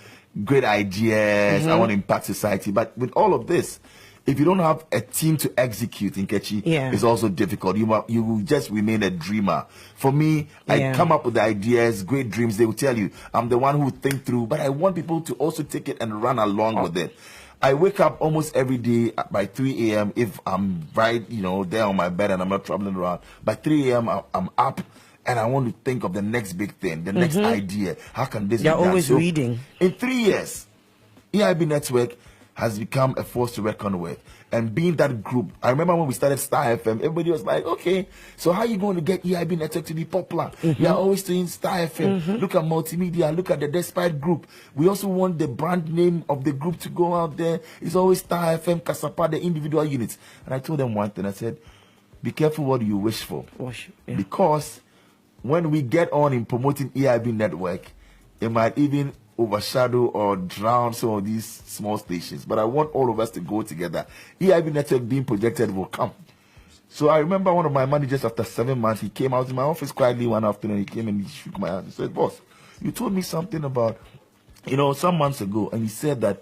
great ideas. I want to impact society. But with all of this, if you don't have a team to execute, Nkechi, it's also difficult. You will just remain a dreamer. For me, I come up with the ideas, great dreams. They will tell you, I'm the one who think through, but I want people to also take it and run along with it. I wake up almost every day by 3 a.m. if I'm right, there on my bed and I'm not traveling around. By 3 a.m. I'm up. And I want to think of the next big thing, the next idea. How can this be done? You're always reading. In 3 years, EIB Network has become a force to reckon with. And being that group, I remember when we started Star FM, everybody was like, okay, so how are you going to get EIB Network to be popular? You are always doing Star FM. Look at multimedia. Look at the Despite group. We also want the brand name of the group to go out there. It's always Star FM, Kasapa, the individual units. And I told them one thing. I said, be careful what you wish for. Because when we get on in promoting EIB Network, it might even overshadow or drown some of these small stations. But I want all of us to go together. EIB Network being projected will come. So I remember one of my managers after 7 months, he came out in my office quietly one afternoon. He came and he shook my hand. He said, boss, you told me something about, some months ago. And he said that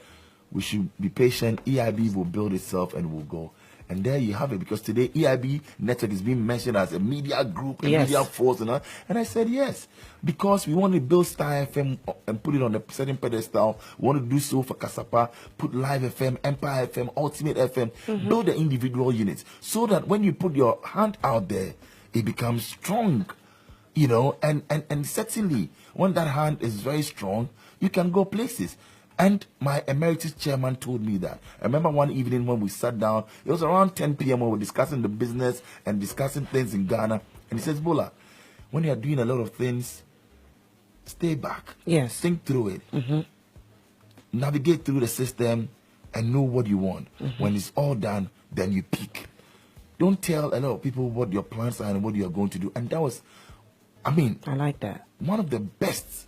we should be patient. EIB will build itself and will go. And there you have it, because today EIB Network is being mentioned as a media group, a media force, and I said yes, because we want to build Star FM and put it on a certain pedestal. We want to do so for Kasapa, put Live FM, Empire FM, Ultimate FM, build the individual units, so that when you put your hand out there, it becomes strong, and certainly when that hand is very strong, you can go places. And my emeritus chairman told me that. I remember one evening when we sat down, it was around 10 p.m. when we were discussing the business and discussing things in Ghana. And he says, Bola, when you are doing a lot of things, stay back. Yes. Think through it. Navigate through the system and know what you want. When it's all done, then you peak. Don't tell a lot of people what your plans are and what you are going to do. And that was, I like that. One of the best,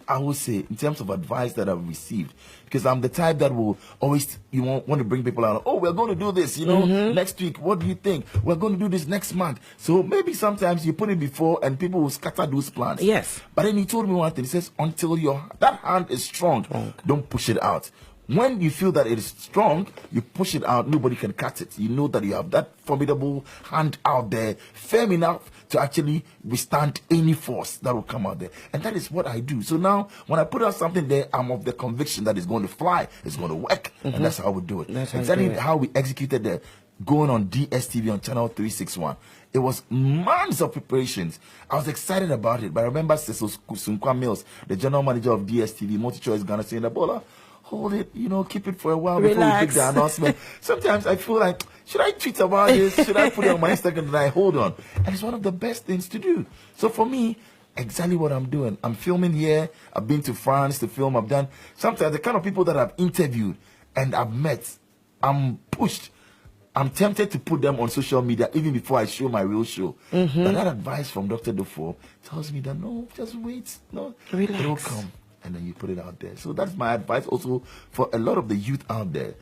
I would say, in terms of advice that I've received, because I'm the type that will always want to bring people out. Oh, we're going to do this, next week. What do you think? We're going to do this next month. So maybe sometimes you put it before and people will scatter those plans. Yes. But then he told me one thing. He says, until that hand is strong, don't push it out. When you feel that it is strong, you push it out, nobody can cut it. You know that you have that formidable hand out there, firm enough to actually withstand any force that will come out there. And that is what I do. So now, when I put out something there, I'm of the conviction that it's going to fly, it's going to work, and that's how we do it. That's exactly how we executed the going on DSTV on channel 361. It was months of preparations. I was excited about it. But I remember Cecil Sunkwa Mills, the general manager of DSTV, Multi-Choice Ghana, saying that, Bola, hold it, keep it for a while before we make the announcement. Sometimes I feel like, should I tweet about this? Should I put it on my Instagram? And I hold on. And it's one of the best things to do. So for me, exactly what I'm doing. I'm filming here. I've been to France to film. I've done. Sometimes the kind of people that I've interviewed and I've met, I'm pushed. I'm tempted to put them on social media even before I show my real show. But that advice from Dr. Dufo tells me that, no, just wait. No, relax. It'll come. And then you put it out there. So that's my advice also for a lot of the youth out there.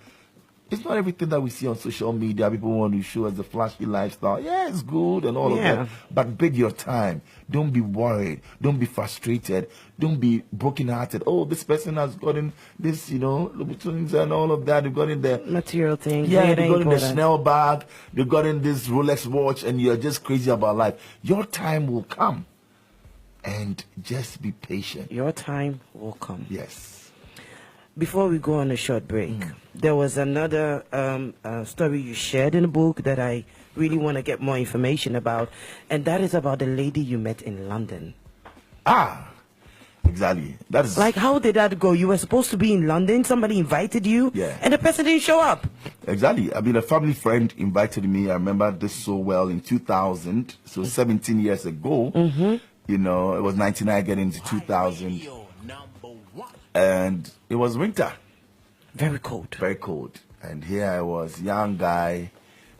it's not everything that we see on social media. People want to show us the flashy lifestyle. Yeah, it's good and all of that. But bid your time. Don't be worried. Don't be frustrated. Don't be brokenhearted. Oh, this person has gotten this, Louboutins and all of that. They've gotten the material things. Yeah, they've gotten the Chanel bag. They've gotten this Rolex watch, and you're just crazy about life. Your time will come. And just be patient. Your time will come. Yes. Before we go on a short break, there was another story you shared in the book that I really want to get more information about, and that is about the lady you met in London. Exactly. That is like, how did that go? You were supposed to be in London, somebody invited you, and the person didn't show up. Exactly. I mean, a family friend invited me. I remember this so well in 2000, so 17 years ago. It was 99 getting into 2000. And it was winter. Very cold. Very cold. And here I was, young guy,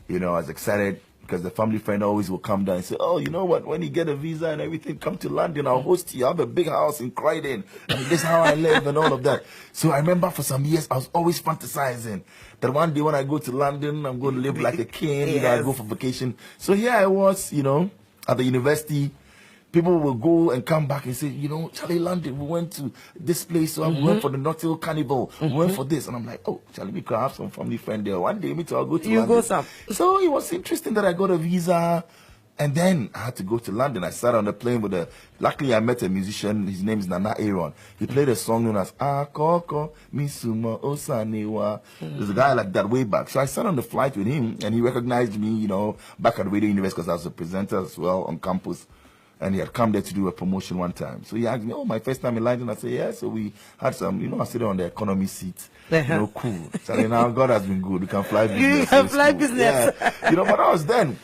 I was excited because the family friend always will come down and say, oh, you know what, when you get a visa and everything, come to London, I'll host you. I have a big house in Croydon, and this is how I live and all of that. So I remember for some years, I was always fantasizing that one day when I go to London, I'm going to live like a king, I go for vacation. So here I was, at the university. People will go and come back and say, Charlie, London, we went to this place, so we went for the Notting Hill Carnival, we went for this. And I'm like, oh, Charlie, we could have some family friend there. One day, I'll go to London. Go some. So it was interesting that I got a visa. And then I had to go to London. I sat on the plane with luckily I met a musician. His name is Nana Aaron. He played a song known as Akoko Misuma Osanewa. There's a guy like that way back. So I sat on the flight with him, and he recognized me, back at Radio University, because I was a presenter as well on campus. And he had come there to do a promotion one time. So he asked me, oh, my first time in London? I said, yeah. So we had some, I sat on the economy seat. Cool. So now God has been good. We can fly business. You can fly business. Yeah. But I was then.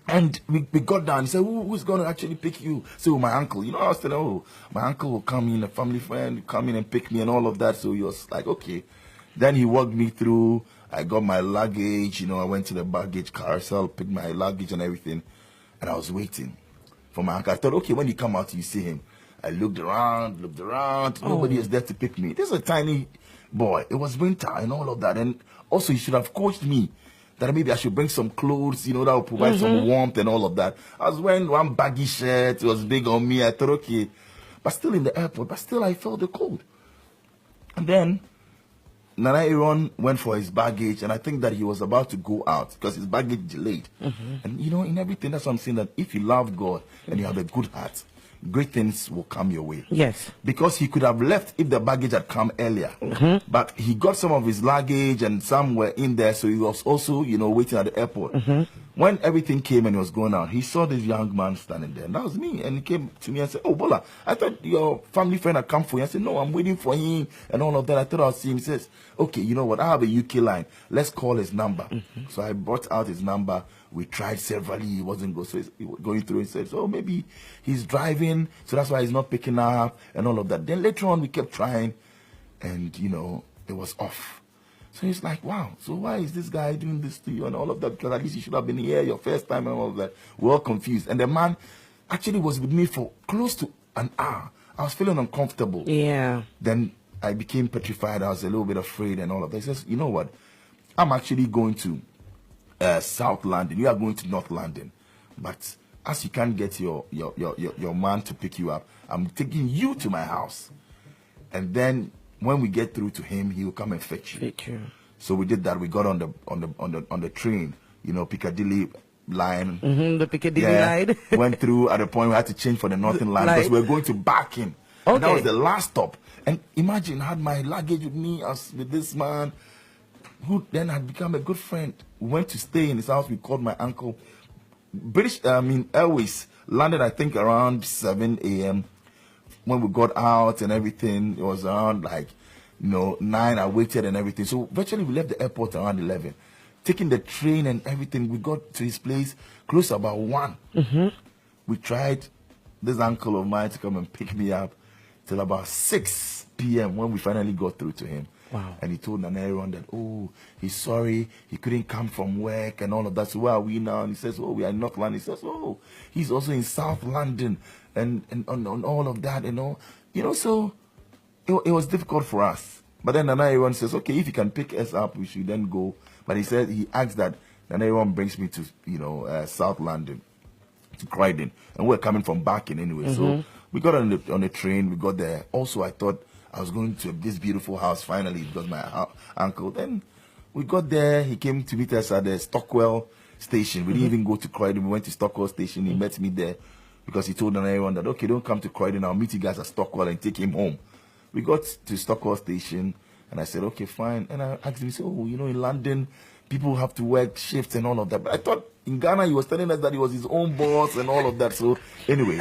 And we got down. He said, who's going to actually pick you? So my uncle, I was telling, my uncle will come in, a family friend, come in and pick me and all of that. So he was like, okay. Then he walked me through. I got my luggage. I went to the baggage carousel, picked my luggage and everything. And I was waiting for my uncle. I thought, okay, when you come out, you see him. I looked around. Nobody is there to pick me. This is a tiny boy. It was winter and all of that. And also, he should have coached me that maybe I should bring some clothes, that will provide some warmth and all of that. I was wearing one baggy shirt. It was big on me. I thought, okay. But still in the airport. But still, I felt the cold. And then Nana Aaron went for his baggage, and I think that he was about to go out because his baggage delayed. And in everything, that's what I'm saying, that if you love God and you have a good heart, great things will come your way. Yes. Because he could have left if the baggage had come earlier. But he got some of his luggage and some were in there, so he was also, waiting at the airport. When everything came and he was going out, he saw this young man standing there, and that was me. And he came to me and said, oh, Bola, I thought your family friend had come for you. I said, no, I'm waiting for him and all of that. I thought I'll see him. He says, okay, you know what, I have a UK line. Let's call his number. So I brought out his number. We tried severally. He wasn't going through. He said, oh, maybe he's driving, so that's why he's not picking up and all of that. Then later on, we kept trying, and, it was off. So he's like, wow, so why is this guy doing this to you and all of that? Because at least you should have been here your first time and all of that. We're all confused. And the man actually was with me for close to an hour. I was feeling uncomfortable. Yeah. Then I became petrified. I was a little bit afraid and all of that. He says, you know what? I'm actually going to South London. You are going to North London. But as you can't get your man to pick you up, I'm taking you to my house. And then when we get through to him, he will come and fetch you. So we did that. We got on the train, Piccadilly line. The Piccadilly line. Went through at a point we had to change for the Northern line because we were going to Barking. Okay. And that was the last stop. And imagine, I had my luggage with me, with this man, who then had become a good friend. We went to stay in his house. We called my uncle. Airways landed, I think, around 7 a.m. When we got out and everything, it was around 9. I waited and everything. So virtually we left the airport around 11. Taking the train and everything, we got to his place close about 1. We tried this uncle of mine to come and pick me up till about 6 p.m. when we finally got through to him. Wow. And he told Nana Aaron that, oh, he's sorry, he couldn't come from work and all of that. So where are we now? And he says, oh, we are in North London. He says, oh, he's also in South London and on all of that, so it was difficult for us. But then Nana Aaron says, okay, if you can pick us up, we should then go But he said he asked that everyone brings me to, South London, to Croydon. And we're coming from Barking anyway. So we got on the train, we got there. Also, I thought I was going to this beautiful house finally because my uncle. Then we got there, he came to meet us at the Stockwell station. We didn't even go to Croydon, we went to Stockwell station. He met me there because he told everyone that, okay, don't come to Croydon, I'll meet you guys at Stockwell and take him home. We got to Stockwell station and I said, okay, fine. And I asked him, he said, oh, in London, people have to work shifts and all of that. But I thought in Ghana, he was telling us that he was his own boss and all of that. So anyway,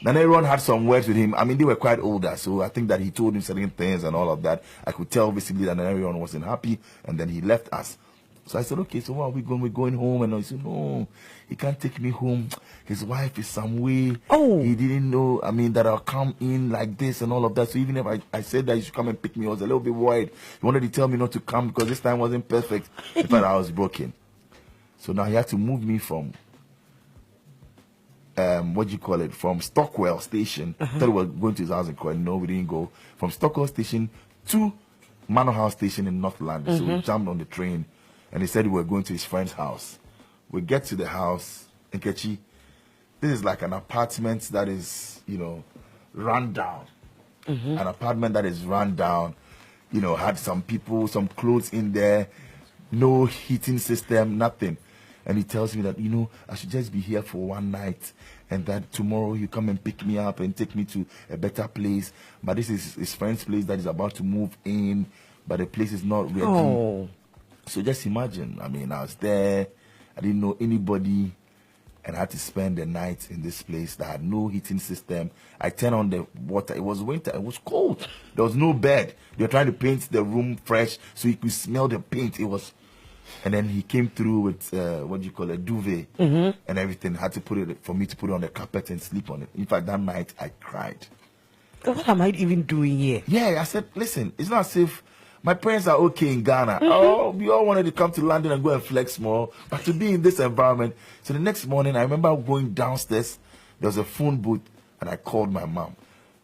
then everyone had some words with him. I mean, they were quite older. So I think that he told him certain things and all of that. I could tell visibly that everyone wasn't happy. And then he left us. So I said, okay, so where are we going? We're going home. And he said, no, he can't take me home. His wife is some way. Oh. He didn't know, that I'll come in like this and all of that. So even if I said that he should come and pick me, I was a little bit worried. He wanted to tell me not to come because this time wasn't perfect. In fact, I was broken. So now he had to move me from, from Stockwell station. Thought we were going to his house in Croydon. No, we didn't go. From Stockwell station to Manor House station in North London. So we jumped on the train and he said we were going to his friend's house. We get to the house, Nkechi. This is like an apartment that is, run down. An apartment that is run down, had some people, some clothes in there, no heating system, nothing. And he tells me that, I should just be here for one night and that tomorrow you come and pick me up and take me to a better place. But this is his friend's place that is about to move in, but the place is not ready. Oh. So just imagine, I was there, I didn't know anybody, and I had to spend the night in this place that had no heating system. I turned on the water. It was winter. It was cold. There was no bed. They were trying to paint the room fresh so you could smell the paint. It was... And then he came through with, a duvet and everything. Had to put it, for me to put it on the carpet and sleep on it. In fact, that night I cried. What am I even doing here? Yeah, I said, listen, it's not safe. My parents are okay in Ghana. Oh, we all wanted to come to London and go and flex more. But to be in this environment. So the next morning, I remember going downstairs. There was a phone booth and I called my mom.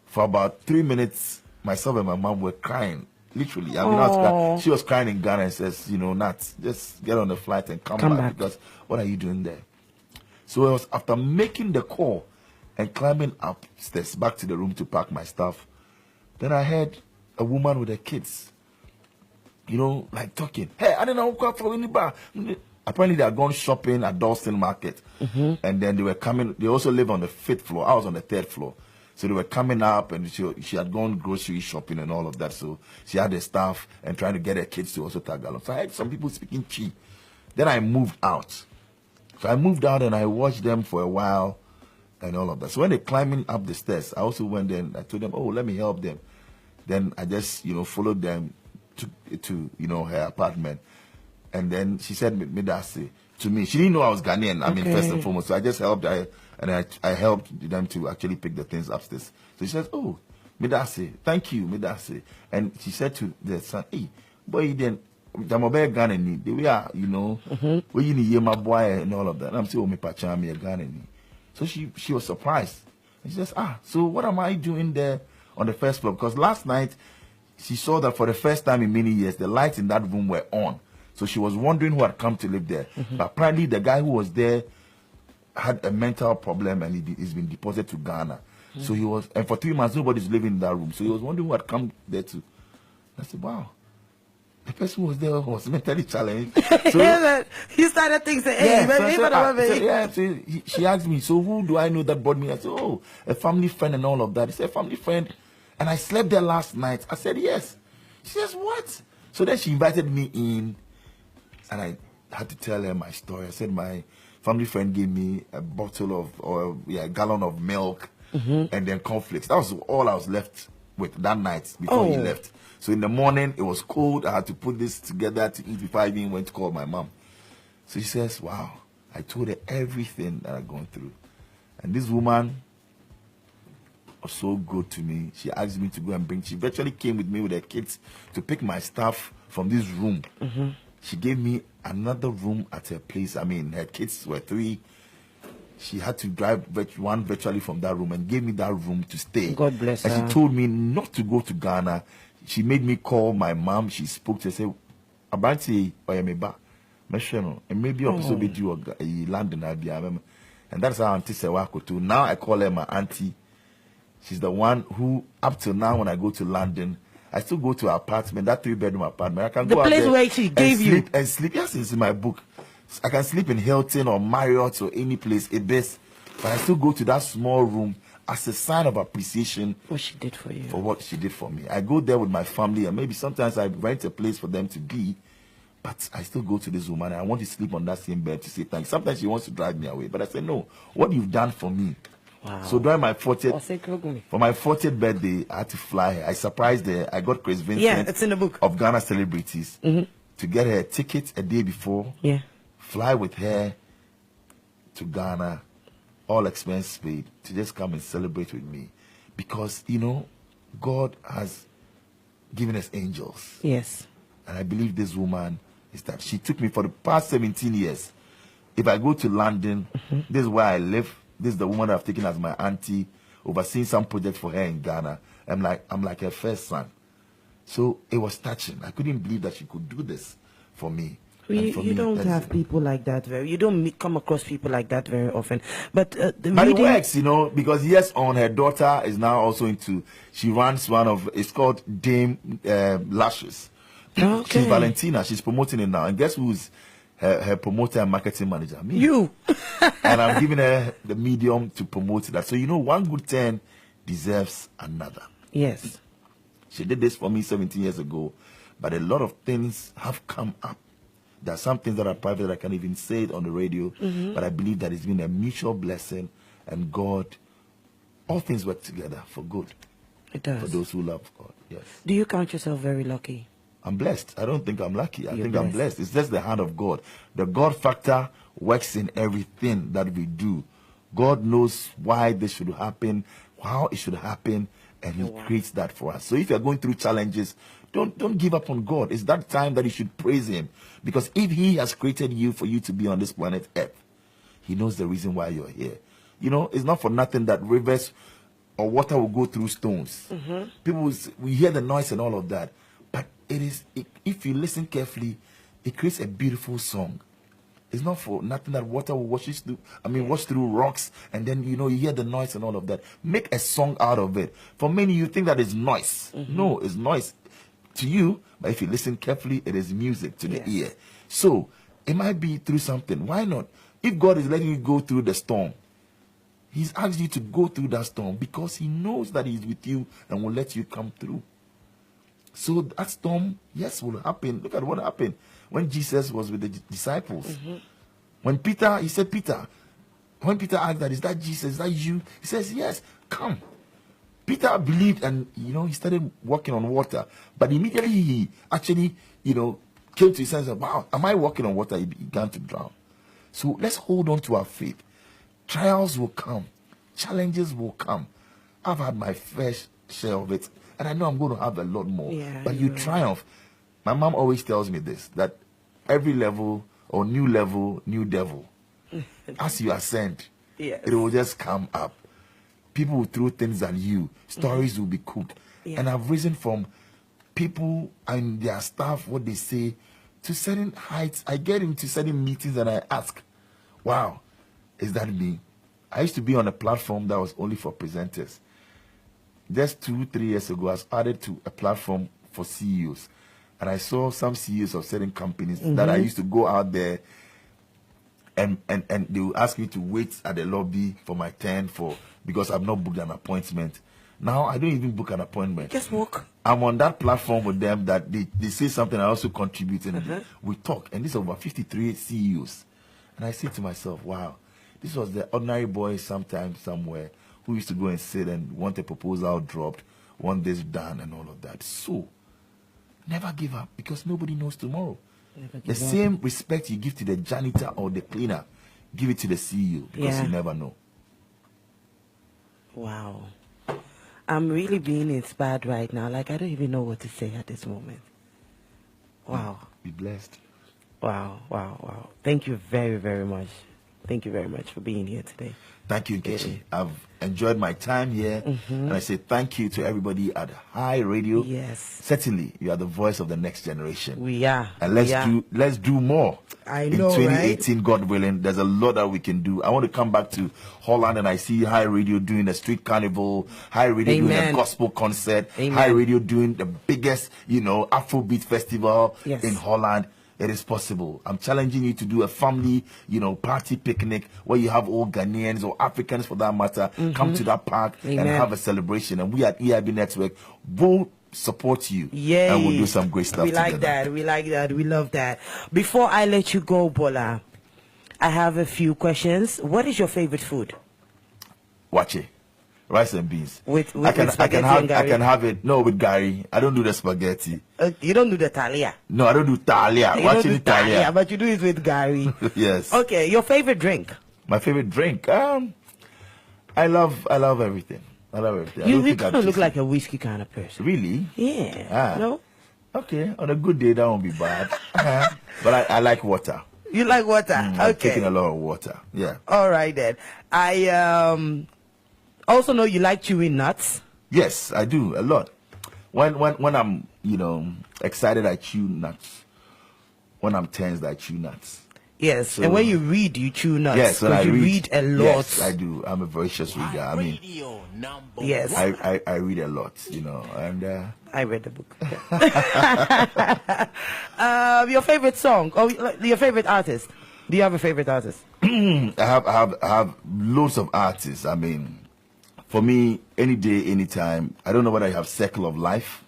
For about 3 minutes, myself and my mom were crying. Literally. I was crying. She was crying in Ghana and says, Nat, just get on the flight and come back. Because what are you doing there? So it was after making the call and climbing upstairs back to the room to pack my stuff. Then I heard a woman with her kids, like talking. Hey, I don't know for any bar. Apparently they had gone shopping at Dalston Market. And then they were coming. They also live on the 5th floor. I was on the 3rd floor. So they were coming up and she had gone grocery shopping and all of that. So she had the staff and trying to get her kids to also tag along. So I heard some people speaking Chi. Then I moved out. So I moved out and I watched them for a while and all of that. So when they're climbing up the stairs, I also went there and I told them, oh, let me help them. Then I just, followed them to her apartment. And then she said, Midasi, to me. She didn't know I was Ghanaian, first and foremost. So I just helped her. And I helped them to actually pick the things upstairs. So she says, oh, Midasi, thank you, Midasi. And she said to the son, hey, boy, then, Jamobe Ghanaian, the way are, where you need my boy and all of that. And I'm saying, oh, me pachami a Ghanaian. So she was surprised. And she says, so what am I doing there on the 1st floor? Because last night, she saw that for the first time in many years, the lights in that room were on. So she was wondering who had come to live there. But apparently the guy who was there had a mental problem and he's been deported to Ghana. So he was, and for 3 months, nobody's living in that room. So he was wondering who had come there to. I said, wow. The person who was there was mentally challenged. So he started thinking, hey, she asked me, so who do I know that brought me? I said, oh, a family friend and all of that. He said, family friend. And I slept there last night. I said, yes. She says, what? So then she invited me in and I had to tell her my story. I said, my family friend gave me a a gallon of milk and then cornflakes. That was all I was left with that night before he left. So in the morning, it was cold. I had to put this together to eat before I even went to call my mom. So she says, wow, I told her everything that I'd gone through. And this woman was so good to me. She asked me to go and she virtually came with me with her kids to pick my stuff from this room. She gave me another room at her place. Her kids were 3. She had to drive one virtually from that room and gave me that room to stay. God bless her. And she told me not to go to Ghana. She made me call my mom. She spoke to her, said, Abranti Oyemeba, And maybe also be due London, and that's how Auntie Sewako too. Now I call her my auntie. She's the one who, up till now, when I go to London, I still go to her apartment, that 3-bedroom apartment. I can The go out place there where she gave you. and sleep. Yes, it's in my book. I can sleep in Hilton or Marriott or any place, a best. But I still go to that small room as a sign of appreciation. What she did for you. For what she did for me. I go there with my family, and maybe sometimes I rent a place for them to be. But I still go to this woman, and I want to sleep on that same bed to say thanks. Sometimes she wants to drag me away, but I say, no, what you've done for me. Wow. So during my 40th, for my 40th birthday, I had to fly her. I surprised her. I got Chris Vincent, yeah, it's in the book, of Ghana celebrities, to get her a ticket a day before, fly with her to Ghana, all expense paid, to just come and celebrate with me. Because, you know, God has given us angels. Yes. And I believe this woman is that she took me for the past 17 years. If I go to London, this is where I live. This is the woman I've taken as my auntie, overseeing some project for her in Ghana. I'm like her first son. So it was touching. I couldn't believe that she could do this for me. You don't have people like that you don't come across people like that very often. But it works, you know, because yes, her daughter is now also she runs one of, it's called Dame Lashes. Okay. She's Valentina. She's promoting it now. And guess who's her promoter and marketing manager? Me. You. And I'm giving her the medium to promote that. So, you know, one good turn deserves another. Yes. She did this for me 17 years ago. But a lot of things have come up. There are some things that are private that I can't even say it on the radio. But I believe that it's been a mutual blessing. And God, all things work together for good. It does. For those who love God, yes. Do you count yourself very lucky? I'm blessed. I don't think I'm lucky. I think I'm blessed. It's just the hand of God. The God factor works in everything that we do. God knows why this should happen, how it should happen, and He creates that for us. So if you're going through challenges, don't give up on God. It's that time that you should praise Him. Because if He has created you for you to be on this planet Earth, He knows the reason why you're here. You know, it's not for nothing that rivers or water will go through stones. We hear the noise and all of that. But if you listen carefully, it creates a beautiful song. It's not for nothing that water will wash through rocks, and then, you know, you hear the noise and all of that. Make a song out of it. For many, you think that is noise. No, it's noise to you, but if you listen carefully, it is music to the ear. So, it might be through something. Why not? If God is letting you go through the storm, He's asked you to go through that storm because He knows that He's with you and will let you come through. So that storm, yes, will happen. Look at what happened when Jesus was with the disciples. When Peter, he said, Peter, when Peter asked that, is that Jesus, is that you? He says, yes, come. Peter believed and, you know, he started walking on water. But immediately he actually, you know, came to his sense of, wow, am I walking on water? He began to drown. So let's hold on to our faith. Trials will come. Challenges will come. I've had my fair share of it. And I know I'm going to have a lot more. But you triumph. My mom always tells me this, that every level or new devil, as you ascend, it will just come up. People will throw things at you. Stories will be cooked. And I've risen from people and their staff, what they say, to certain heights. I get into certain meetings and I ask, wow, is that me? I used to be on a platform that was only for presenters. Just 2-3 years ago, I was added to a platform for CEOs. And I saw some CEOs of certain companies that I used to go out there and they would ask me to wait at the lobby for my turn because I've not booked an appointment. Now, I don't even book an appointment. Just walk. I'm on that platform with them that they say something, I also contribute, and we talk. And this is over 53 CEOs. And I say to myself, wow, this was the ordinary boy sometime, somewhere, who used to go and sit and want a proposal dropped, want this done and all of that. So, never give up because nobody knows tomorrow. The same respect you give to the janitor or the cleaner, give it to the CEO because you never know. Wow. I'm really being inspired right now. Like, I don't even know what to say at this moment. Wow. Be blessed. Wow. Thank you very, very much. Thank you very much for being here today. Thank you, Nkechi. I've enjoyed my time here, and I say thank you to everybody at HiRadio. Yes. Certainly, you are the voice of the next generation. We are. And We are. let's do more. I In know, 2018, God willing, there's a lot that we can do. I want to come back to Holland, and I see HiRadio doing a street carnival, HiRadio doing a Amen. gospel concert, Amen. HiRadio doing the biggest, Afrobeat festival Yes. in Holland. It is possible. I'm challenging you to do a family, party picnic where you have all Ghanaians or Africans for that matter come to that park and Amen. have a celebration. And we at EIB Network will support you. Yay. And we'll do some great stuff We like together. that. We like that. We love that. Before I let you go, Bola, I have a few questions. What is your favorite food? Watch it. Rice and beans. With I can spaghetti have and Gary? I can have it. No, with Gary. I don't do the spaghetti. You don't do the talia. No, I don't do talia. You Watch don't do it talia. talia, but you do it with Gary. Yes. Okay, your favorite drink? My favorite drink. I love everything. I love everything. I You don't think kind I'm of look choosy. like a whiskey kind of person. Really? Yeah. Ah. No? Okay. On a good day, that won't be bad. But I like water. You like water? I'm Okay. taking a lot of water. Yeah. All right then. I also know you like chewing nuts. Yes, I do a lot. When I'm excited, I chew nuts. When I'm tensed, I chew nuts. Yes. So- and when you read, you chew nuts. Yes, when I you read a lot. Yes, I do. I'm a voracious reader. I mean, Yes. I read a lot, and I read the book. Your favorite song or your favorite artist? Do you have a favorite artist? I have loads of artists. I mean, for me, any day, anytime. I don't know whether I have Circle of Life.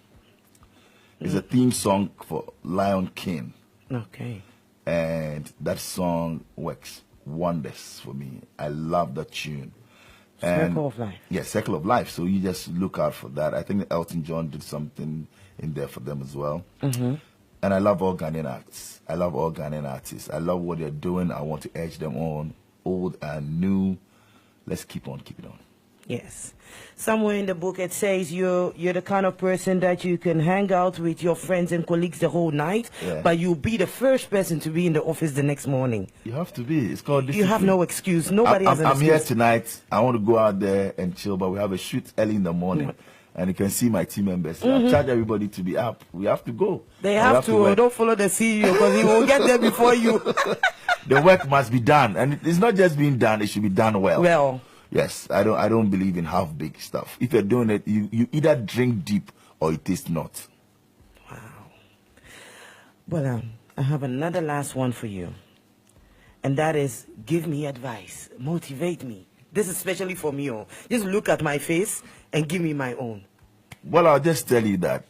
It's a theme song for Lion King, Okay. and that song works wonders for me. I love that tune. Circle of Life. Yeah, Circle of Life. So you just look out for that. I think Elton John did something in there for them as well. And I love all Ghanaian acts. I love all Ghanaian artists. I love what they're doing. I want to urge them on, old and new. Let's keep on keeping on. Yes. Somewhere in the book it says you're the kind of person that you can hang out with your friends and colleagues the whole night, Yeah. but you'll be the first person to be in the office the next morning. You have to be. It's called You have discipline. no excuse. Nobody has an I'm here excuse. tonight. I want to go out there and chill, but we have a shoot early in the morning. And you can see my team members. I've charged everybody to be up. We have to go. They And we have to. work. Don't follow the CEO because he will get there before you. The work must be done, and it's not just being done. It should be done well. Well, Yes, I don't believe in half big stuff. If you're doing it, you either drink deep or it tastes not. well, I have another last one for you, and that is give me advice, motivate me. This is especially for me. Just look at my face and give me my own. Well, I'll just tell you that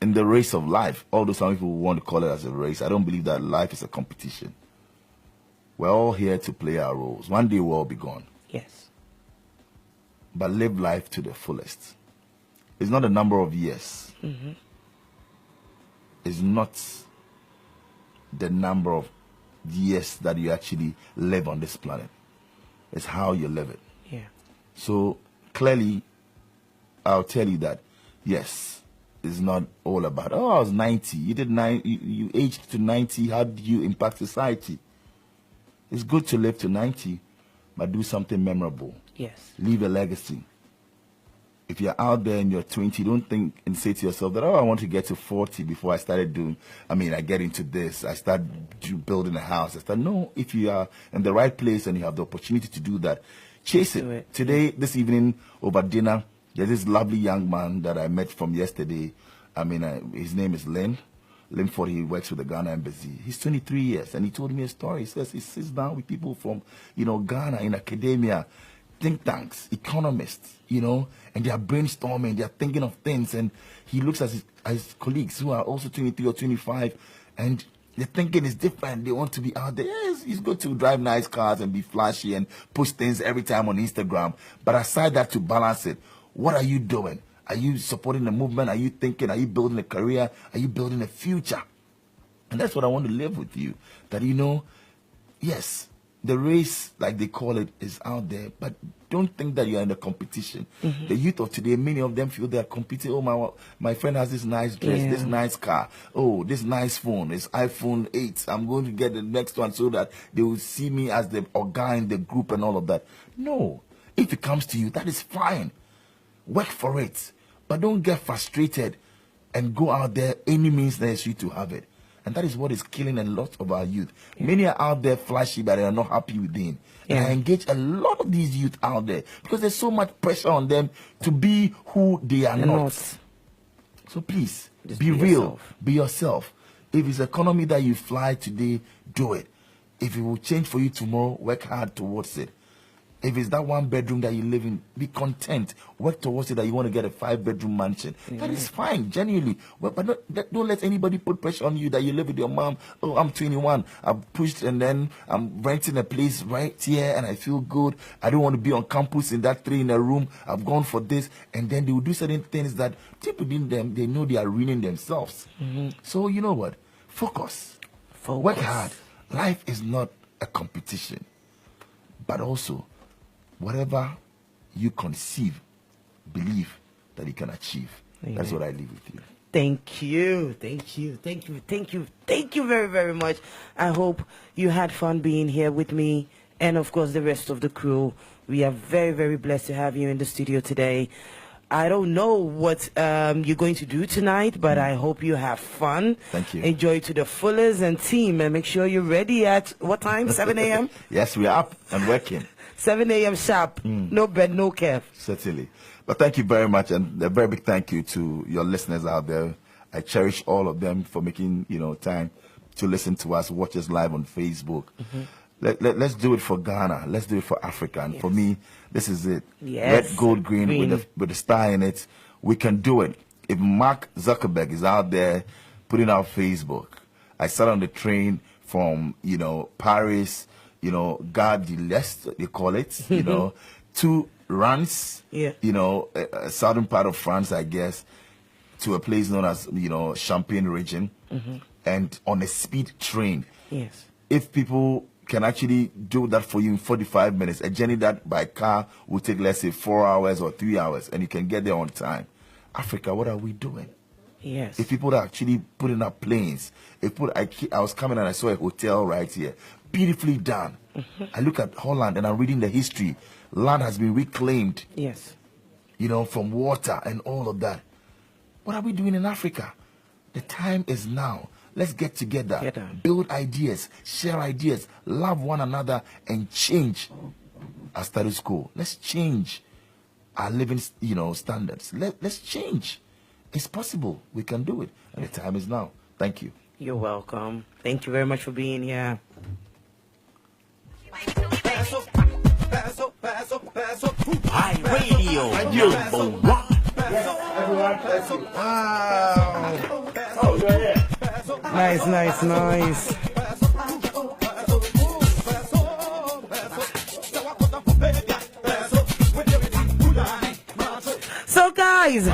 in the race of life, although some people want to call it as a race, I don't believe that life is a competition. We're all here to play our roles. One day we'll all be gone. Yes. But live life to the fullest. It's not a number of years. It's not the number of years that you actually live on this planet. It's how you live it. Yeah. So clearly, I'll tell you that, yes, it's not all about, oh, I was 90. You did you aged to 90. How did you impact society? It's good to live to 90, but do something memorable. Yes. Leave a legacy. If you're out there and you're 20, don't think and say to yourself that, oh, I want to get to 40 before I started I get into this. I start building a house. No, if you are in the right place and you have the opportunity to do that, chase it. Do it. Today, this evening, over dinner, there's this lovely young man that I met from yesterday. His name is Lynn. Lynn Ford, he works with the Ghana Embassy. He's 23 years, and he told me a story. He says he sits down with people from, Ghana in academia, think tanks, economists, and they are brainstorming, they are thinking of things, and he looks at his colleagues who are also 23 or 25, and their thinking is different. They want to be out there. Yes, it's good to drive nice cars and be flashy and push things every time on Instagram. But aside that, to balance it, what are you doing? Are you supporting the movement? Are you thinking? Are you building a career? Are you building a future? And that's what I want to live with you. That, yes, the race, like they call it, is out there, but don't think that you are in a competition. The youth of today, many of them feel they are competing. Oh, my friend has this nice dress, this nice car. Oh, this nice phone, it's iPhone 8. I'm going to get the next one so that they will see me as the guy in the group and all of that. No. If it comes to you, that is fine. Work for it. But don't get frustrated and go out there any means necessary to have it. And that is what is killing a lot of our youth. Many are out there flashy, but they are not happy within. And I engage a lot of these youth out there because there's so much pressure on them to be who they are not. So please, be real, be yourself. If it's economy that you fly today, do it. If it will change for you tomorrow, work hard towards it. If it's that 1 bedroom that you live in, be content. Work towards it that you want to get a 5-bedroom mansion. That is fine, genuinely. But don't let anybody put pressure on you that you live with your mom. Oh, I'm 21. I've pushed and then I'm renting a place right here and I feel good. I don't want to be on campus in that 3 in a room. I've gone for this. And then they will do certain things that deep within them, they know they are ruining themselves. So you know what? Focus. Work hard. Life is not a competition. But also, whatever you conceive, believe that you can achieve. That's what I leave with you. Thank you. Thank you. Thank you. Thank you. Thank you very, very much. I hope you had fun being here with me and, of course, the rest of the crew. We are very, very blessed to have you in the studio today. I don't know what you're going to do tonight, but I hope you have fun. Thank you. Enjoy to the fullest and team, and make sure you're ready at what time? 7 a.m.? Yes, we are up and working. 7 a.m. sharp. No bed, no care. Certainly. But thank you very much, and a very big thank you to your listeners out there. I cherish all of them for making time to listen to us, watch us live on Facebook. Let's do it for Ghana. Let's do it for Africa. And for me, this is it. Yes. Red, gold, green. With a star in it. We can do it. If Mark Zuckerberg is out there putting out Facebook, I sat on the train from Paris, Gare de l'Est, they call it, to Reims, a southern part of France, I guess, to a place known as, Champagne region, and on a speed train. Yes. If people can actually do that for you in 45 minutes, a journey that by car will take, let's say, 4 hours or 3 hours, and you can get there on time. Africa, what are we doing? Yes. If people are actually putting up planes, I was coming and I saw a hotel right here, beautifully done. I look at Holland and I'm reading the history. Land has been reclaimed. Yes. From water and all of that. What are we doing in Africa? The time is now. Let's get together, build ideas, share ideas, love one another, and change our status quo. Let's change our living, standards. Let's change. It's possible. We can do it. And the time is now. Thank you. You're welcome. Thank you very much for being here. HiRadio Bola. Everyone, thank you. Wow. Oh, you're here. Nice. So guys,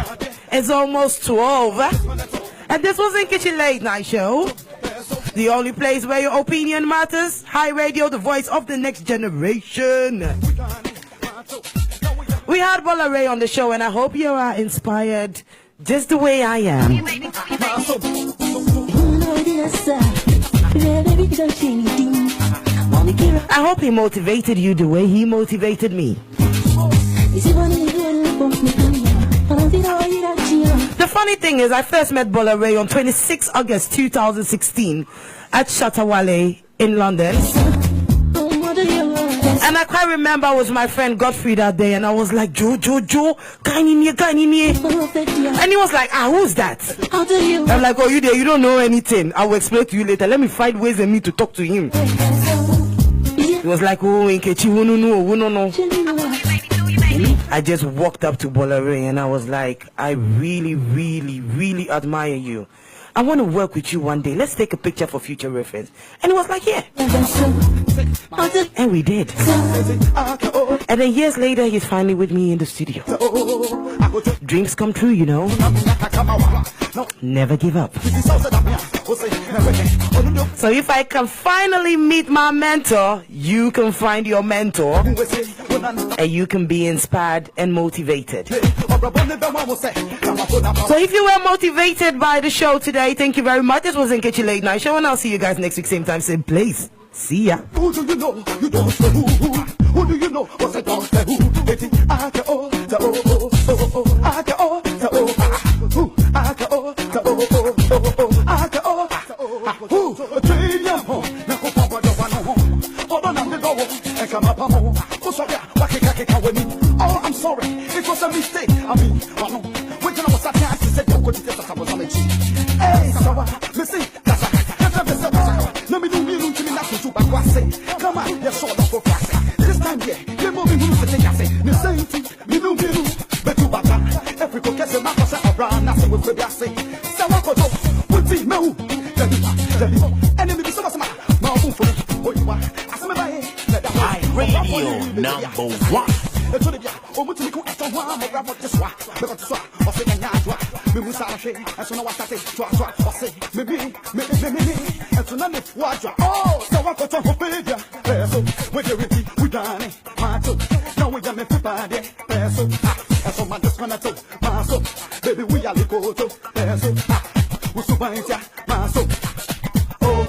it's almost 12, and this was Nkechi Late Night Show, the only place where your opinion matters. HiRadio, the voice of the next generation. We had Bola on the show, and I hope you are inspired just the way I am. I hope he motivated you the way he motivated me. The funny thing is, I first met Bola on 26 August 2016 at Shatawale in London. And I quite remember I was my friend Godfrey that day, and I was like, Joe, kind in here. And he was like, who's that? I'm like, oh, you there? You don't know anything. I will explain to you later. Let me find ways in me to talk to him. He was like, oh, Nkechi, no. I just walked up to Bola and I was like, I really, really, really admire you. I want to work with you one day. Let's take a picture for future reference. And he was like, yeah. And we did. And then years later, he's finally with me in the studio. Dreams come true, Never give up. So if I can finally meet my mentor, you can find your mentor, and you can be inspired and motivated. So if you were motivated by the show today, thank you very much. This was Nkechi Late Night Show, and I'll see you guys next week, same time, same place. See ya. Who do you know? You don't say who. Who do you know? What's it don't say who? It's Aka oh, the oh oh oh oh, Aka oh, the oh who, Aka oh, the oh oh oh oh, Aka oh, who? Train your home. Now go papa do one home. Hold on, I'm the door. And come up home. Oh sorry, oh I'm sorry. It was a mistake. I mean, when I was at the house, said don't go to this. I was on the cheek. Hey, so listen, that's a. Let me do me to me not to back what say. Come on, you're short of focus. This time, yeah, you're moving to the thing I say. The same thing, me do, but you back. Every cook is a map of around, nothing with the say. So I go to put it, no, enemy be so much. Now, for what you are. I said, HiRadio #1. Oh, so I got to hope it. So with your repeat, we done it. My soul, now we got me for body. So that's all my just gonna do. My soul, baby, we are the go to. So we survive, my soul. Oh,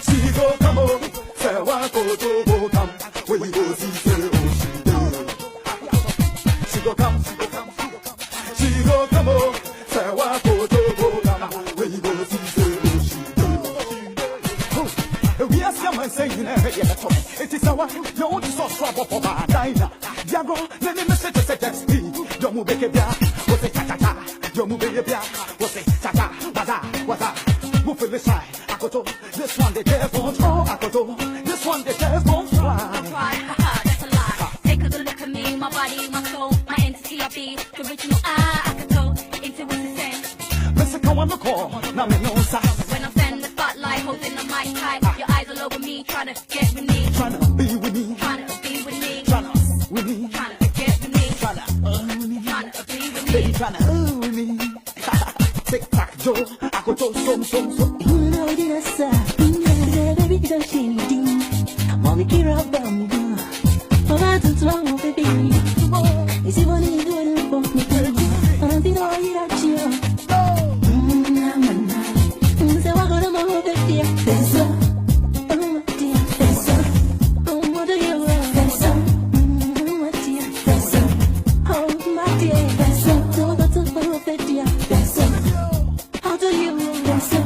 she go come on. Say what go to go come. Where you go see say oh she go come. She go come on. Say what go to go come. Where you go see say oh she we are some saying it is our no just trouble for my diner. Diago, let me message say text me. Don't move back bia. What's it cha cha? Don't move back bia. What's it cha cha? What's move for the side. I go to this one the devil. Oh, I go to this one the devil. That's a lie. Take a good look at me, my body, my soul, my entity, I be the original I could go into what you say. Listen, come on the call. Now me no side. When I'm standing the spotlight, holding the mic tight, your eyes all over me, trying to get with me. Trying to be with me. Trying to be with me. Trying to with me. Trying to get with me. Trying to with me. Trying to be with me. Baby, trying to with me. Tick tock, Joe. I go to some. You know this, baby, don't change. Mommy, Kira, bamboo. Oh, that's wrong, baby. Is it what you doing for me? I think I'll eat at you. So I got a mama, baby. There's so. Oh, my dear. There's so. Oh, what do you want? There's so. My dear. There's so. Oh, my dear. There's so. So I got to follow, baby. There's so. How do you want? There's so.